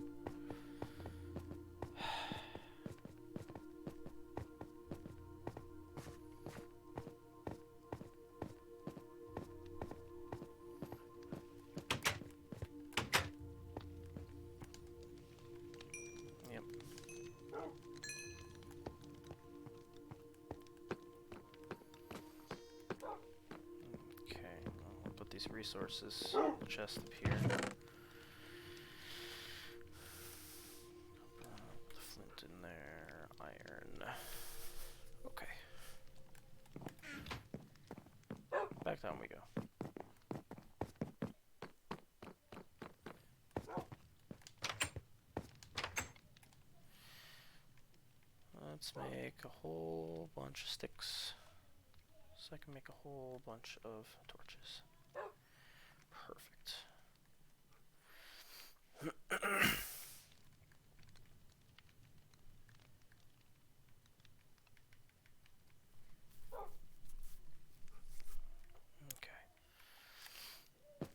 Resources chest up here. The flint in there, iron. Okay. Back down we go. Let's make a whole bunch of sticks so I can make a whole bunch of torches. Perfect. Okay.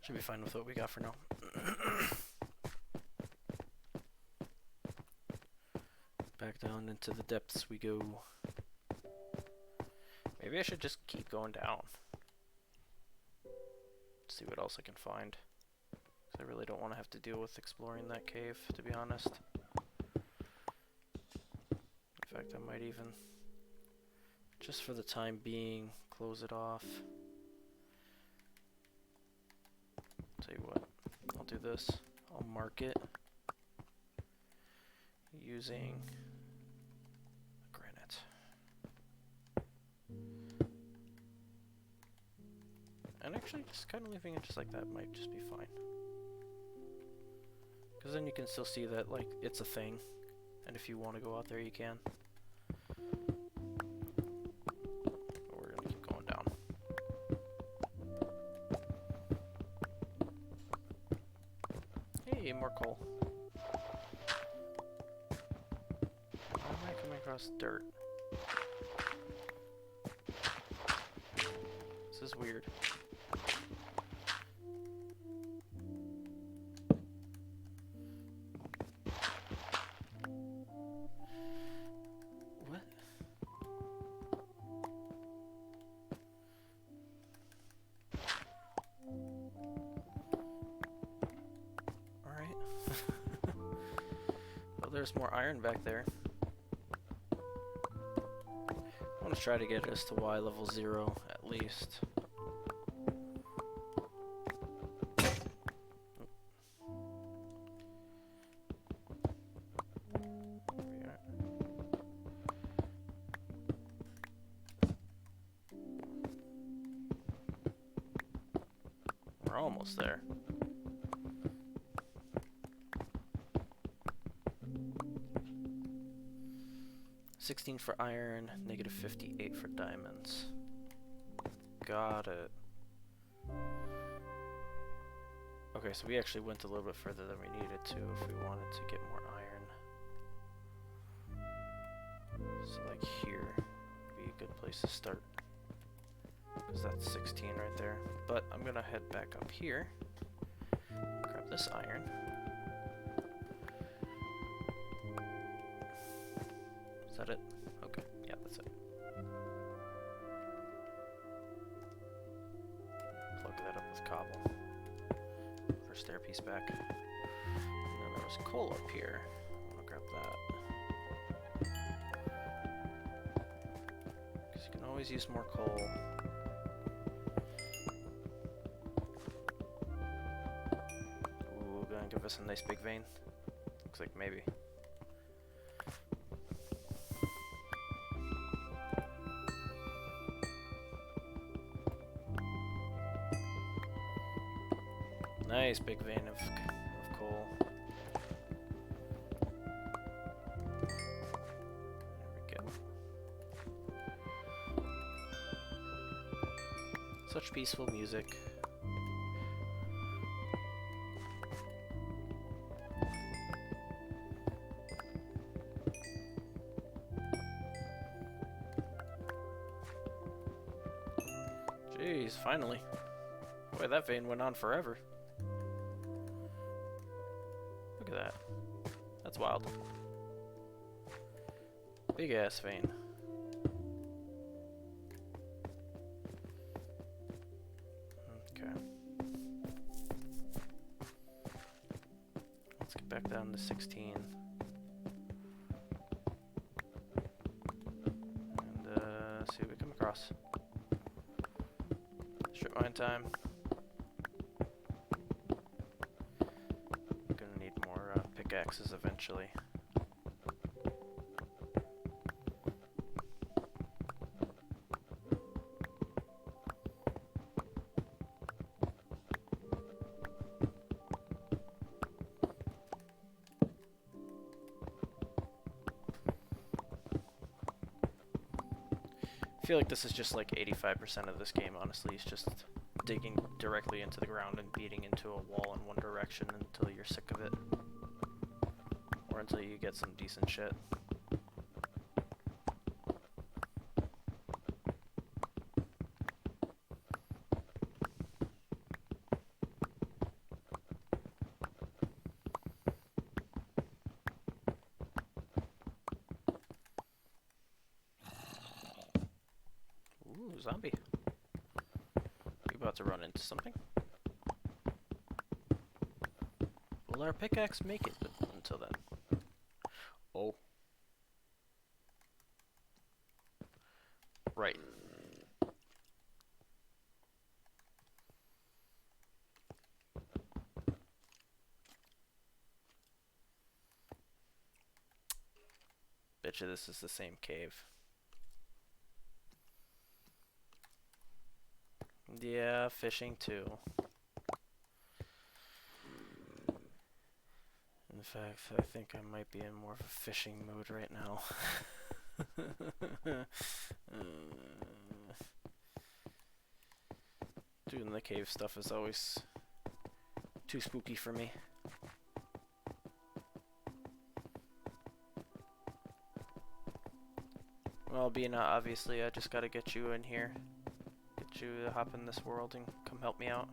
Should be fine with what we got for now. Back down into the depths we go. Maybe I should just keep going down. See what else I can find. 'Cause I really don't want to have to deal with exploring that cave, to be honest. In fact, I might even, just for the time being, close it off. Tell you what, I'll do this. I'll mark it using granite. And actually, just kind of leaving it just like that might just be fine. Because then you can still see that, like, it's a thing. And if you want to go out there, you can. But we're going to keep going down. Hey, more coal. Why am I coming across dirt? This is weird. There's more iron back there. I want to try to get us to Y level 0 at least. We're almost there. $16 for iron, negative 58 for diamonds. Got it. Okay, so we actually went a little bit further than we needed to if we wanted to get more iron. So like here would be a good place to start. Because that's 16 right there. But I'm gonna head back up here. Grab this iron. Is that it? Okay, yeah, that's it. Plug that up with cobble. First stair piece back. And then there was coal up here. I'm gonna grab that. Because you can always use more coal. Ooh, gonna give us a nice big vein. Looks like maybe. Nice big vein of coal. There we go. Such peaceful music. Jeez, finally. Boy, that vein went on forever. Look at that. That's wild. Big ass vein. Okay. Let's get back down to 16. And see what we come across. Strip mine time. Pickaxes eventually. I feel like this is just like 85% of this game, honestly. It's just digging directly into the ground and beating into a wall in one direction until you're sick of it. Or until you get some decent shit. Ooh, zombie. You about to run into something? Will our pickaxe make it until then? Oh. Right. Betcha this is the same cave. Yeah, fishing too. In fact, I think I might be in more of a fishing mood right now. Doing the cave stuff is always too spooky for me. Well, Bina, obviously I just gotta get you in here. Get you to hop in this world and come help me out.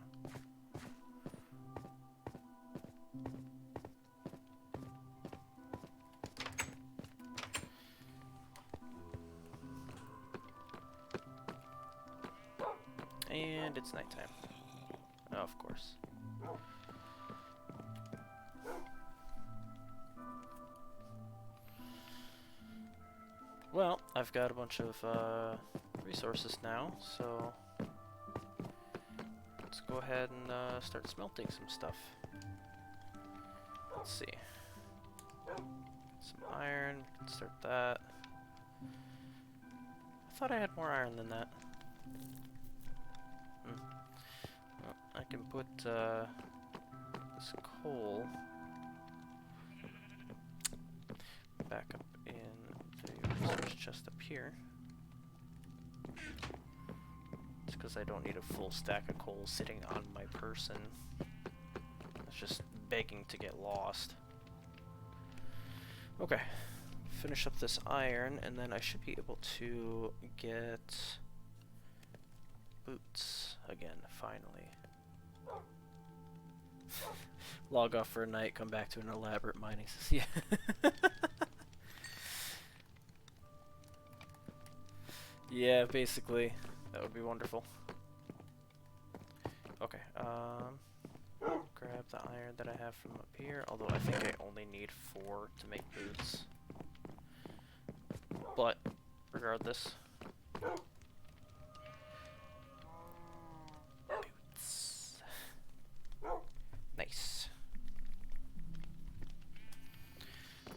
And it's nighttime. Oh, of course. Well, I've got a bunch of resources now, so let's go ahead and start smelting some stuff. Let's see. Some iron, let's start that. I thought I had more iron than that. I can put this coal back up in the resource chest up here. It's because I don't need a full stack of coal sitting on my person. It's just begging to get lost. Okay, finish up this iron, and then I should be able to get boots again, finally. Log off for a night, come back to an elaborate mining system. Yeah. Yeah, basically. That would be wonderful. Okay, grab the iron that I have from up here, although I think I only need 4 to make boots. But, regardless. Boots. Nice.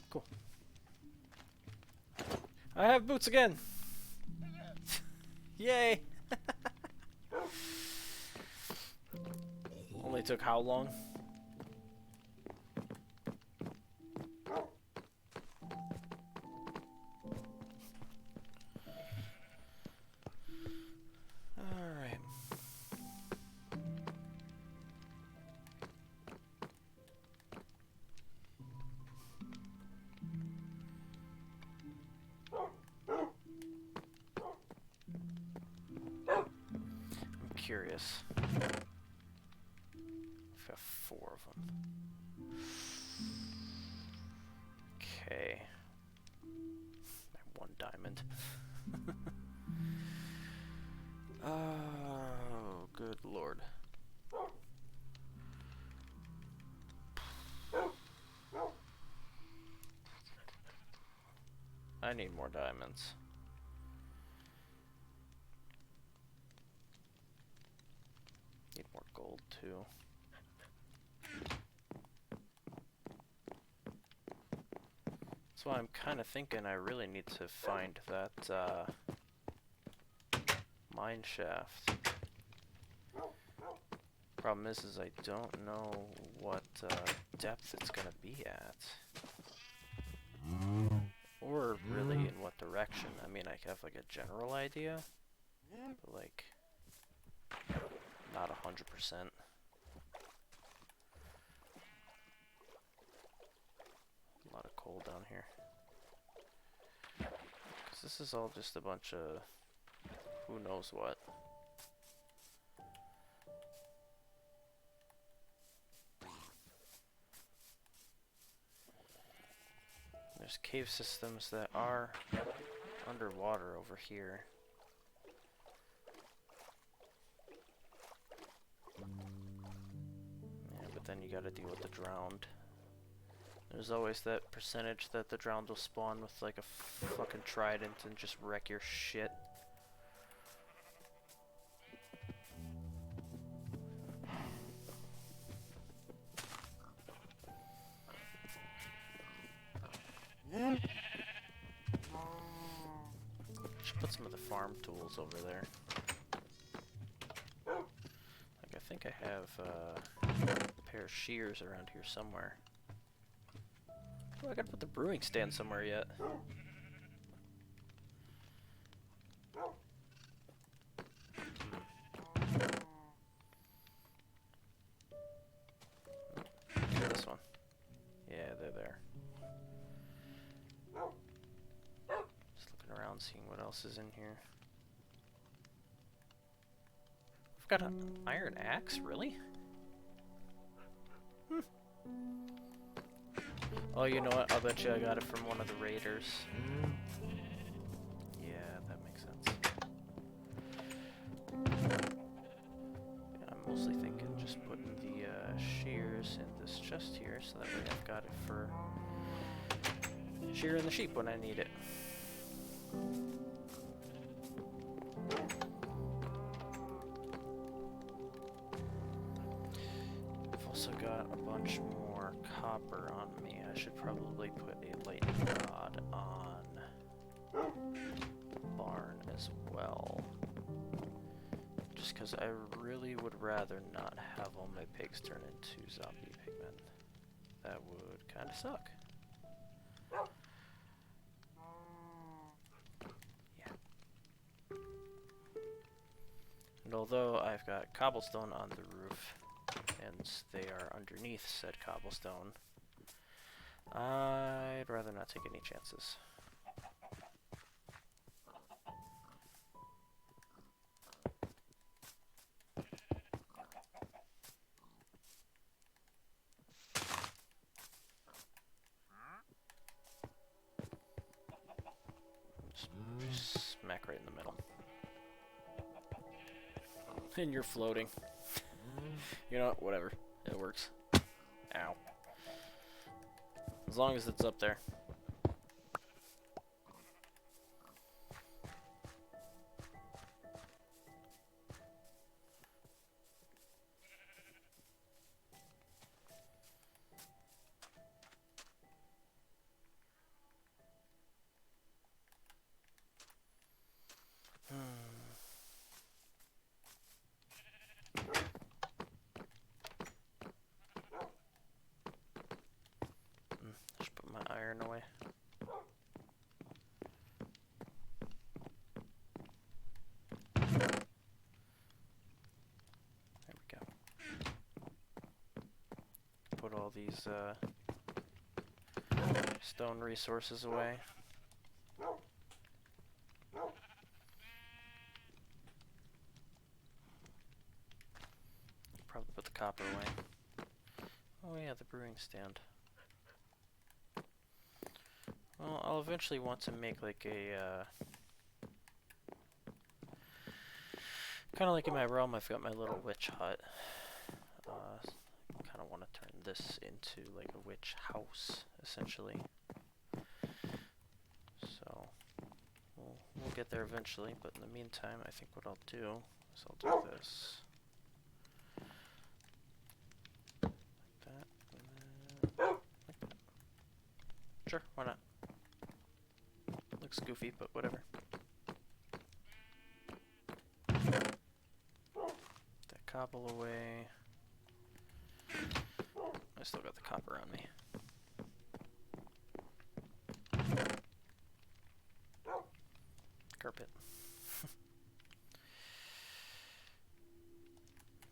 Cool. I have boots again! Yay! Only took how long? Alright. I'm curious. I've got 4 of them. Okay. I have 1 diamond. Oh, good lord. I need more diamonds. Need more gold too. So I'm kind of thinking I really need to find that mine shaft. Problem is I don't know what depth it's gonna be at, or really in what direction. I mean, I have like a general idea, but like not 100%. A lot of coal down here. Because this is all just a bunch of who knows what. There's cave systems that are underwater over here. Yeah, but then you gotta deal with the drowned. There's always that percentage that the drowned will spawn with like a fucking trident and just wreck your shit. Should put some of the farm tools over there. Like I think I have a pair of shears around here somewhere. Oh, I gotta put the brewing stand somewhere yet. This one. Yeah, they're there. Just looking around, seeing what else is in here. I've got an iron axe, really? Hmm. Oh, you know what? I'll bet you I got it from one of the raiders. Yeah, that makes sense. Yeah, I'm mostly thinking just putting the shears in this chest here, so that way I've got it for shearing the sheep when I need it. I've also got a bunch more copper on me. I should probably put a lightning rod on the barn as well. just because I really would rather not have all my pigs turn into zombie pigmen. That would kind of suck. Yeah. And although I've got cobblestone on the roof, and they are underneath said cobblestone, I'd rather not take any chances. Just smack right in the middle. And you're floating. You know what? Whatever. It works. Ow. As long as it's up there. Just put my iron away. There we go. Put all these stone resources away. Probably put the copper away. Oh yeah, the brewing stand. Well, I'll eventually want to make like a, kind of like in my realm, I've got my little witch hut. Kind of want to turn this into like a witch house, essentially. So, we'll get there eventually, but in the meantime, I think what I'll do is I'll do this. Like that, and then like that. Sure, why not? Looks goofy, but whatever. That cobble away. I still got the copper on me. Carpet.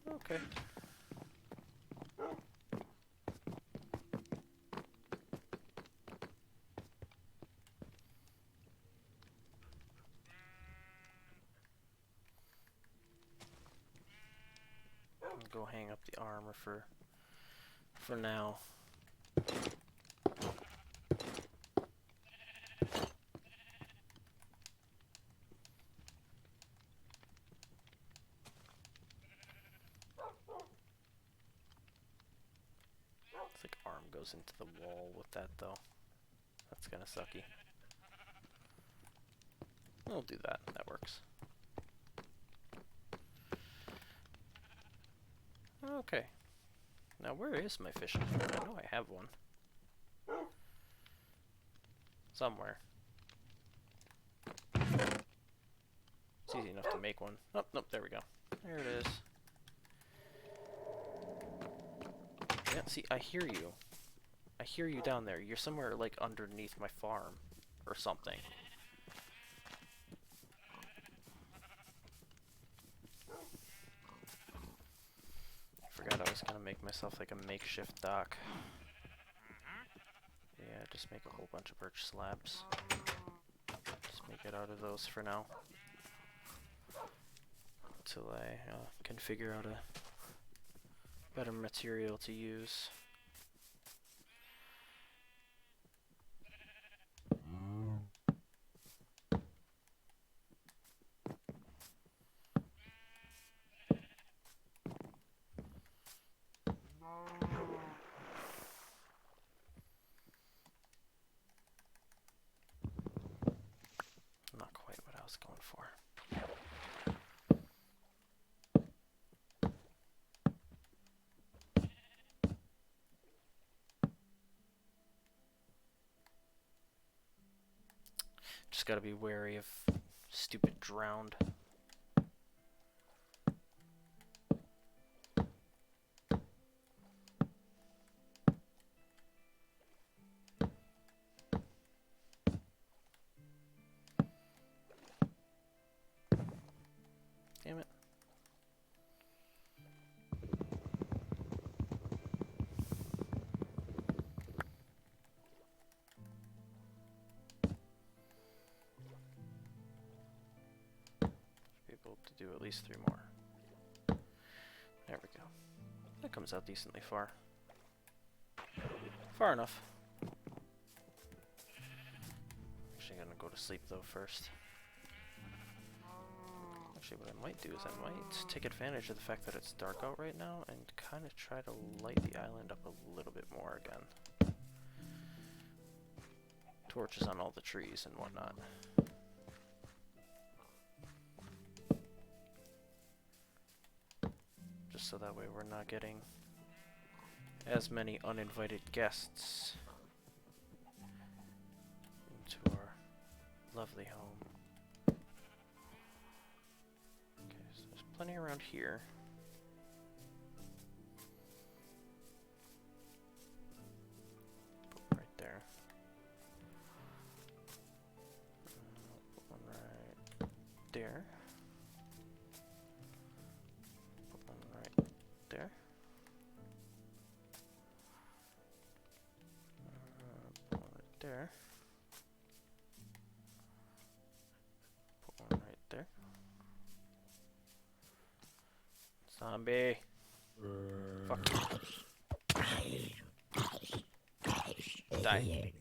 Okay. I'll go hang up the armor for now. It's like arm goes into the wall with that though. That's kind of sucky. We'll do that. That works. Okay. Now where is my fishing rod? I know I have one. Somewhere. It's easy enough to make one. Oh, nope, there we go. There it is. Yeah, see, I hear you. I hear you down there. You're somewhere, like, underneath my farm. Or something. I forgot I was gonna make myself, like, a makeshift dock. Yeah, just make a whole bunch of birch slabs. Just make it out of those for now. Until I can figure out a better material to use. Not quite what I was going for. Just gotta be wary of stupid drowned. least 3 more. There we go. That comes out decently far. Far enough. Actually gonna go to sleep though first. Actually what I might do is I might take advantage of the fact that it's dark out right now and kind of try to light the island up a little bit more again. Torches on all the trees and whatnot. Just so that way we're not getting as many uninvited guests into our lovely home. Okay, so there's plenty around here. Put one right there. Put one right there. Put one right there. Put one right there. Put one right there. Zombie. Fuck you. Die.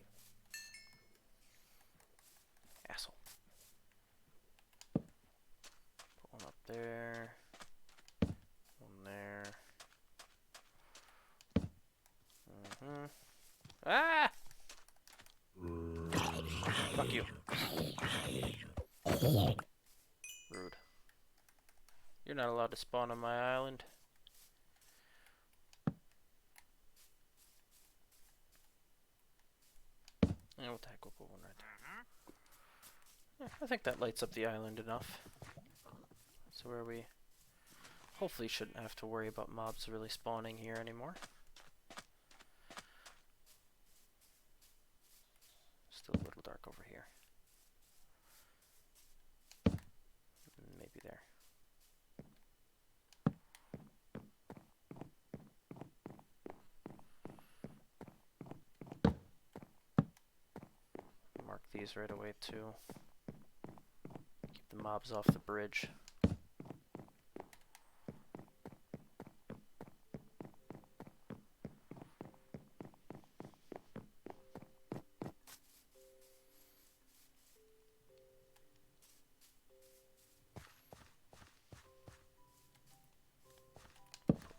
Asshole. Put one up there. One there. Ah! Fuck you. Rude. You're not allowed to spawn on my island. And what the heck, we'll put one right there. Yeah, I think that lights up the island enough. So where we hopefully shouldn't have to worry about mobs really spawning here anymore. Still a little dark over here. Maybe there. Mark these right away too. Keep the mobs off the bridge.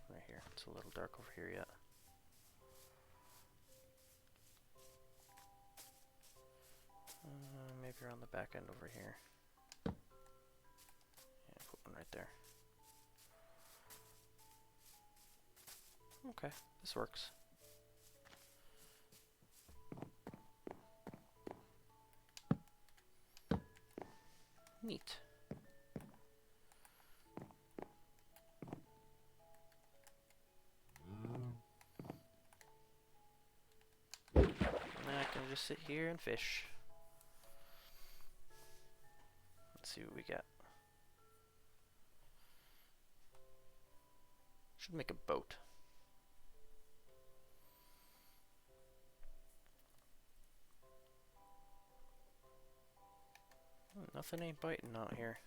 Right here. It's a little dark over here yet. Maybe around the back end over here. Yeah, put one right there. Okay, this works. Neat. Now I can just sit here and fish. Let's see what we get. Should make a boat. Nothing ain't biting out here.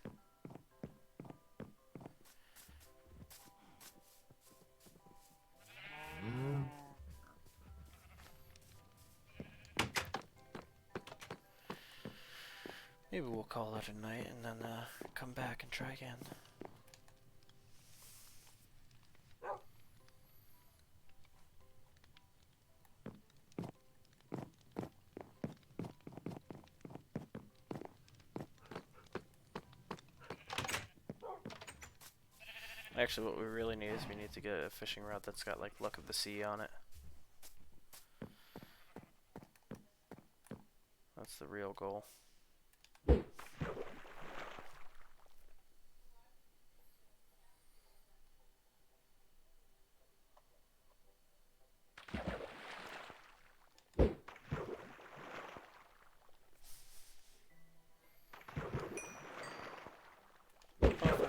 Maybe we'll call it a night and then come back and try again. Actually, what we really need is we need to get a fishing rod that's got like Luck of the Sea on it. That's the real goal.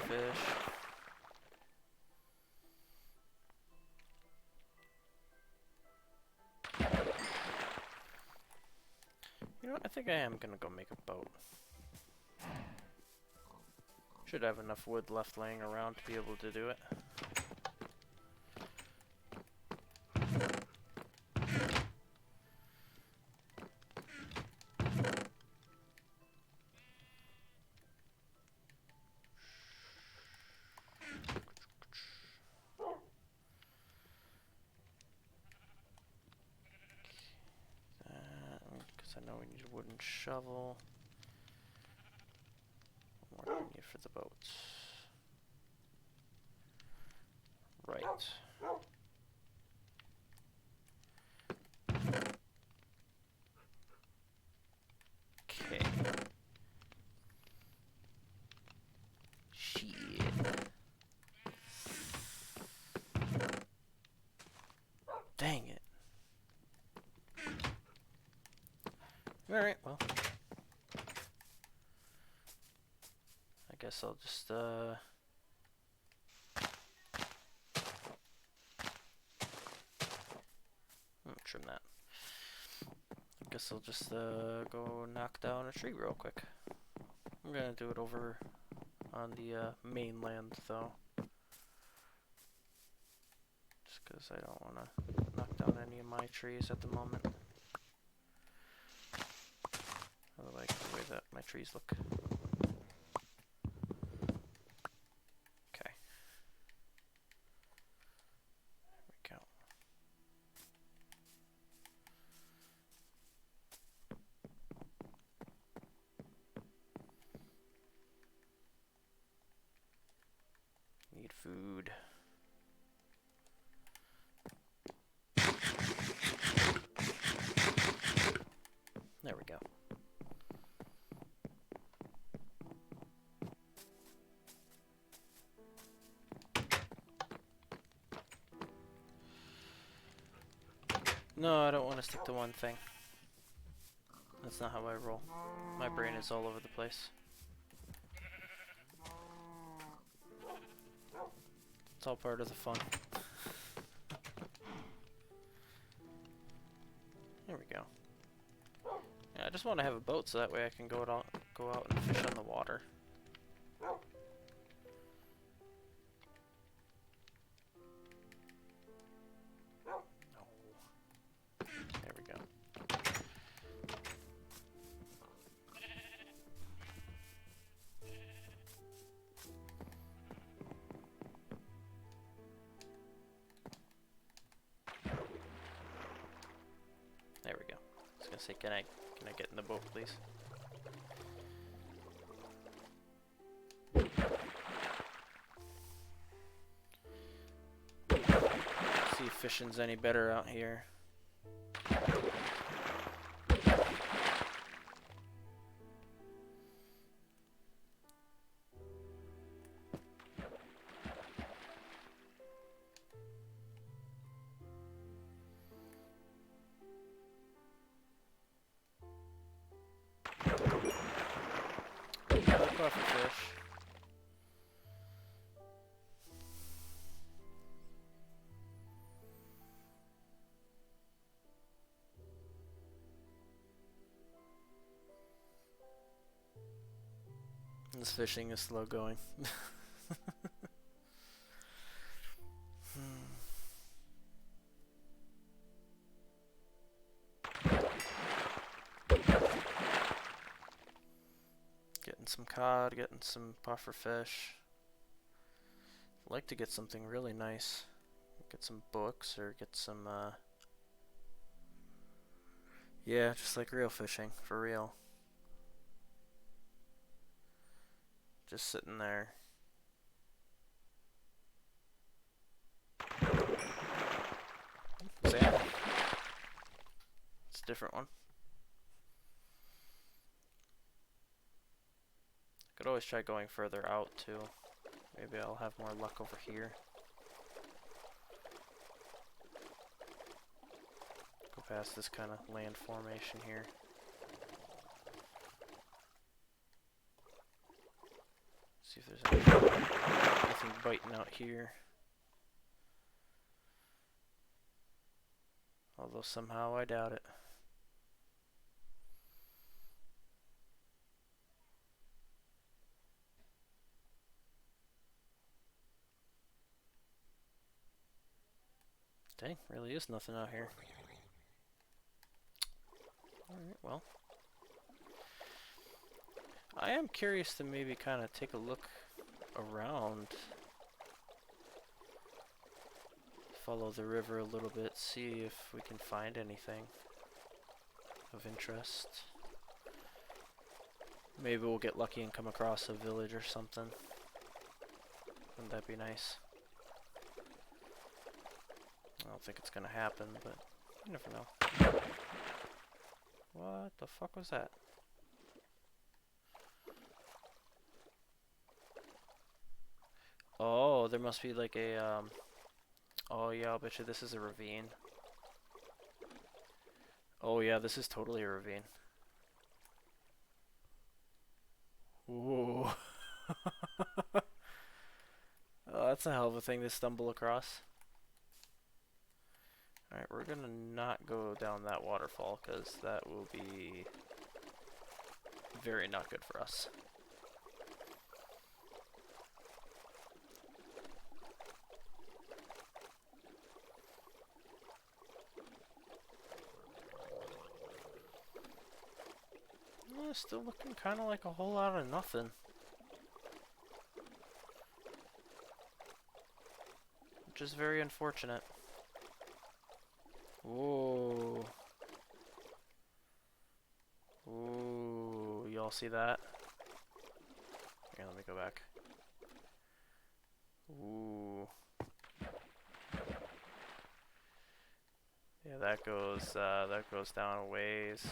Fish. You know what? I think I am gonna go make a boat. Should have enough wood left laying around to be able to do it. Because I know we need a wooden shovel. What more do we need for the boats? Right. Okay. Shit. Dang it. Alright, well. I guess I'll just, trim that. I guess I'll just, go knock down a tree real quick. I'm gonna do it over on the, mainland, though. Just because I don't want to knock down any of my trees at the moment. I like the way that my trees look. Okay. There we go. Need food. There we go. No, I don't want to stick to one thing. That's not how I roll. My brain is all over the place. It's all part of the fun. There we go. Yeah, I just want to have a boat so that way I can go out and fish on the water. No. There we go. There we go. I was gonna say, can I get in the boat, please? See if fishing's any better out here. Puffer fish. This fishing is slow going. Getting some cod, getting some puffer fish. I'd like to get something really nice. Get some books or get some, yeah, just like real fishing, for real. Just sitting there. Salmon. It's a different one. Could always try going further out too. Maybe I'll have more luck over here. Go past this kind of land formation here. See if there's anything biting out here. Although somehow I doubt it. Dang, really is nothing out here. Alright, well. I am curious to maybe kind of take a look around. Follow the river a little bit, see if we can find anything of interest. Maybe we'll get lucky and come across a village or something. Wouldn't that be nice? I don't think it's gonna happen, but you never know. What the fuck was that? Oh, there must be like a, oh yeah, I'll bet you this is a ravine. Oh yeah, this is totally a ravine. Ooh. Oh, that's a hell of a thing to stumble across. Alright, we're gonna not go down that waterfall, because that will be very not good for us. Yeah, still looking kind of like a whole lot of nothing. Which is very unfortunate. Ooh. Ooh, y'all see that? Okay, let me go back. Ooh. Yeah, that goes down a ways.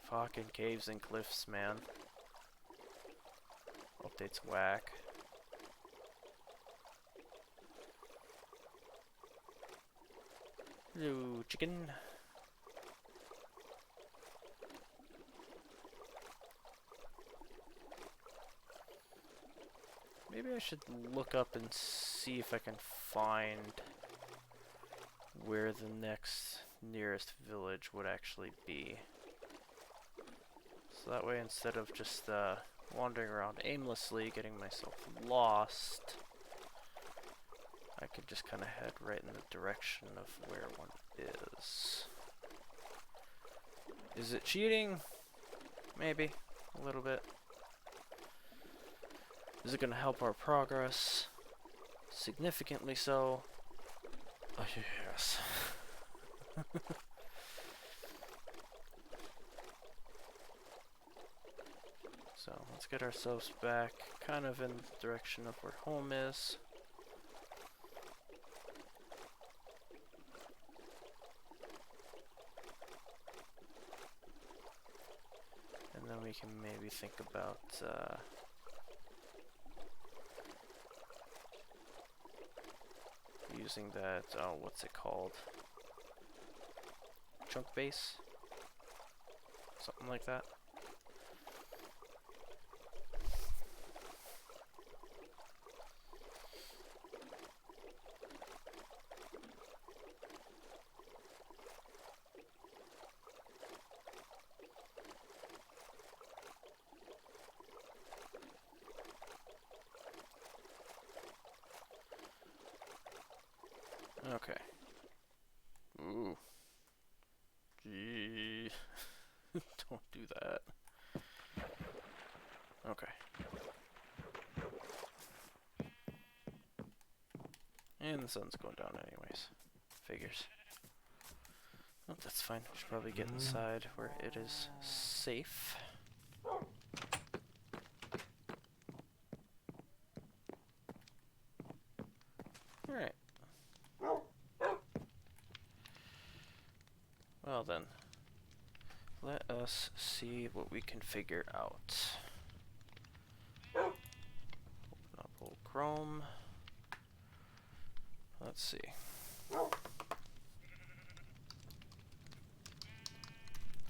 Fucking caves and cliffs, man. Update's whack. Hello, chicken. Maybe I should look up and see if I can find where the nearest village would actually be. So that way, instead of just wandering around aimlessly, getting myself lost, I could just kind of head right in the direction of where one is. Is it cheating? Maybe. A little bit. Is it going to help our progress? Significantly so. Oh, yes. So, let's get ourselves back kind of in the direction of where home is. And then we can maybe think about using that, oh, what's it called? Chunk base? Something like that. Okay. Ooh. Gee. Don't do that. Okay. And the sun's going down anyways. Figures. Oh, that's fine. We should probably get inside where it is safe. Alright. Well then, let us see what we can figure out. Open up old Chrome. Let's see.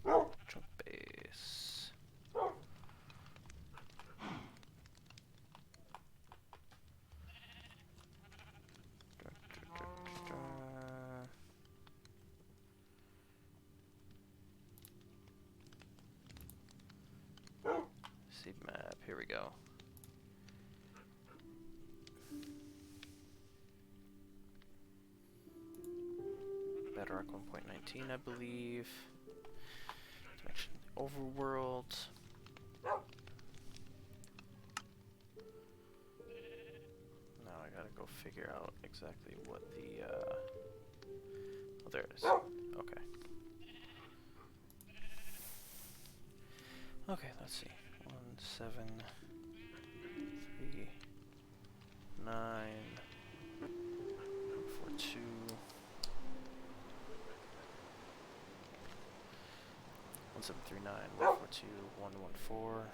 Chunk base. Seed map, here we go. Bedrock 1.19, I believe. Dimension Overworld. Now I gotta go figure out exactly what the, oh, there it is. Okay. Okay, let's see. 1, 7, 3, 9, 4, 2. 1739 142 114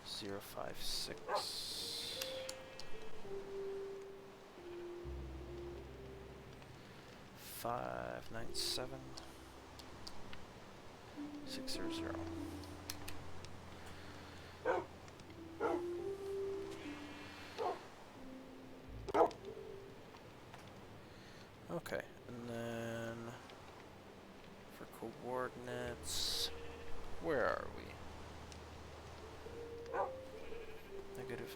056 597 600. Okay, and then for coordinates, where are we? Negative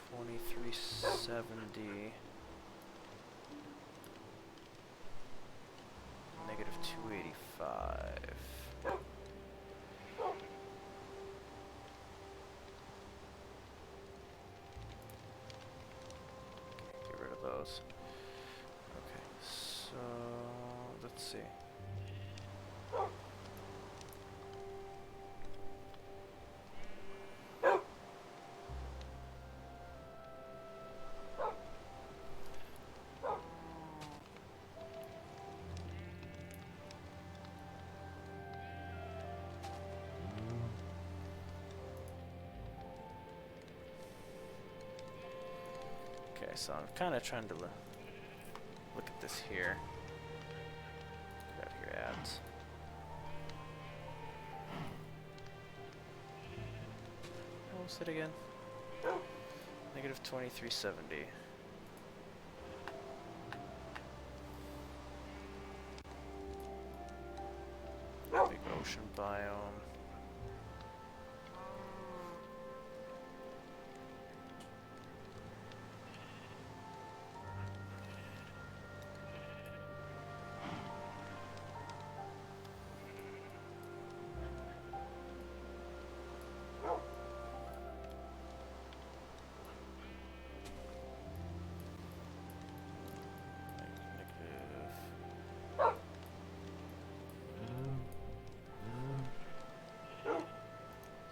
2370. Negative 285. Get rid of those. Okay, so let's see. Okay, so I'm kind of trying to look at this here. Get out of your ads. What was it again? Negative 2370. Big ocean biome.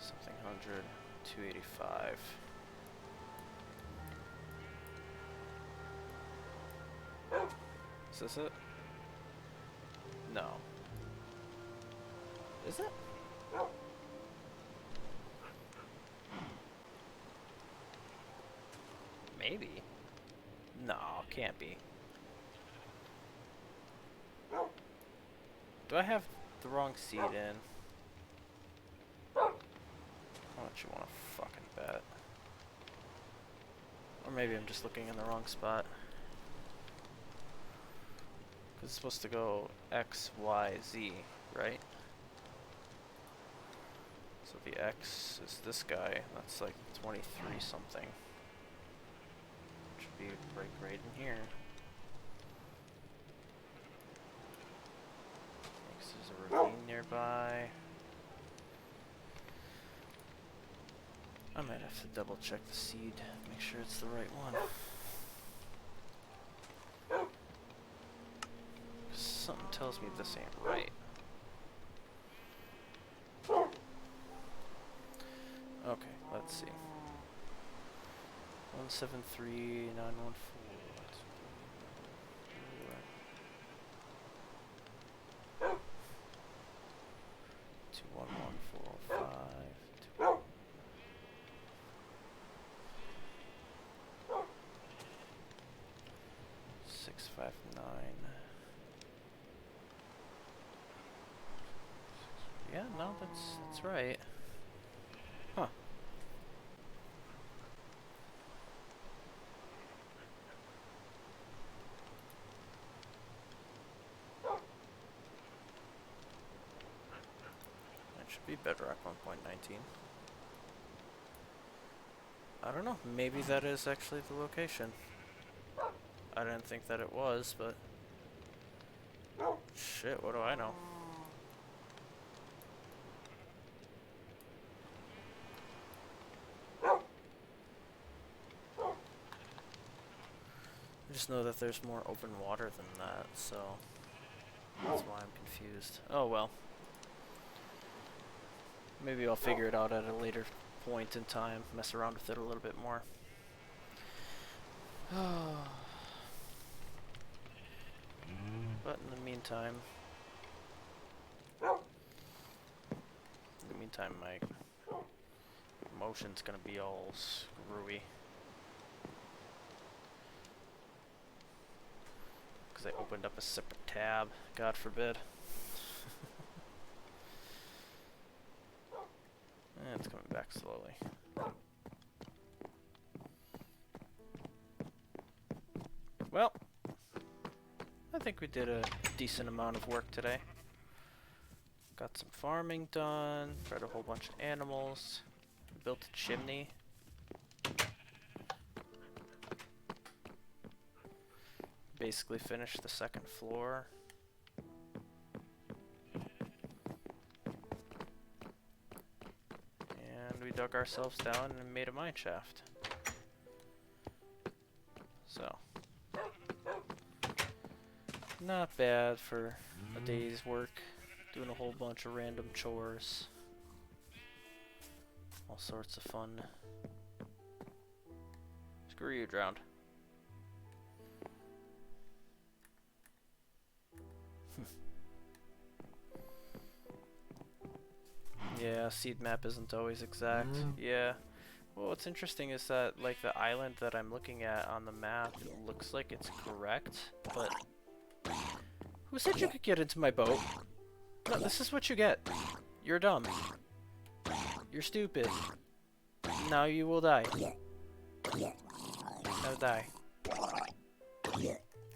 Something 100, 285. Is this it? No. Is it? Maybe. No, can't be. Do I have the wrong seed in? How much you want to fucking bet? Or maybe I'm just looking in the wrong spot. Because it's supposed to go X, Y, Z, right? So the X is this guy. That's like 23 something. Should be right in here. Next is a ravine nearby. I might have to double check the seed, make sure it's the right one. Something tells me this ain't right. Okay, let's see. 173914. 211405. 659. Yeah, no, that's right. Huh. That should be Bedrock 1.19. I don't know, maybe that is actually the location. I didn't think that it was, but... Shit, what do I know? I just know that there's more open water than that, so... That's why I'm confused. Oh well. Maybe I'll figure it out at a later point in time, mess around with it a little bit more. But in the meantime... my motion's gonna be all screwy. Because I opened up a separate tab, God forbid. And it's coming back slowly. Well, I think we did a decent amount of work today. Got some farming done, bred a whole bunch of animals, built a chimney. Basically finished the second floor. And we dug ourselves down and made a mine shaft. So, not bad for a day's work. Doing a whole bunch of random chores. All sorts of fun. Screw you, drowned. Yeah, seed map isn't always exact. Yeah. Well, what's interesting is that, like, the island that I'm looking at on the map looks like it's correct, but... Who said you could get into my boat? No, this is what you get. You're dumb. You're stupid. Now you will die. Now die.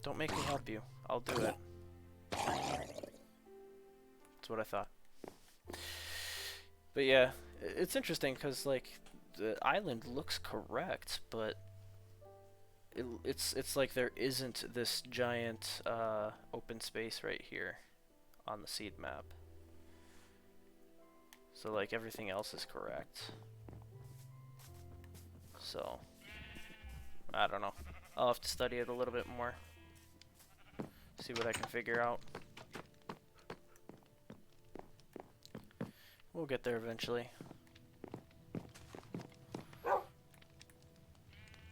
Don't make me help you. I'll do it. That's what I thought. But yeah, it's interesting because, like, the island looks correct, but it's like there isn't this giant open space right here on the seed map. So, like, everything else is correct. So, I don't know. I'll have to study it a little bit more. See what I can figure out. We'll get there eventually.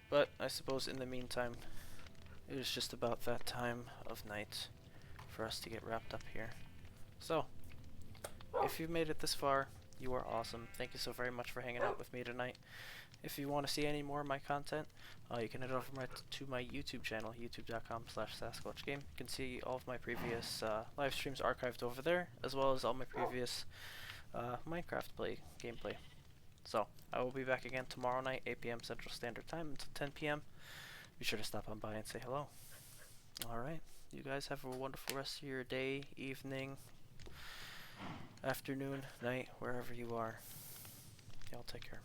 But I suppose in the meantime, it is just about that time of night for us to get wrapped up here. So, if you've made it this far, you are awesome. Thank you so very much for hanging out with me tonight. If you want to see any more of my content, you can head over to my YouTube channel, youtube.com/SasquatchGame. You can see all of my previous live streams archived over there, as well as all my previous Minecraft gameplay. So, I will be back again tomorrow night, 8 p.m. Central Standard Time until 10 p.m. Be sure to stop on by and say hello. Alright, you guys have a wonderful rest of your day, evening, afternoon, night, wherever you are. Y'all take care.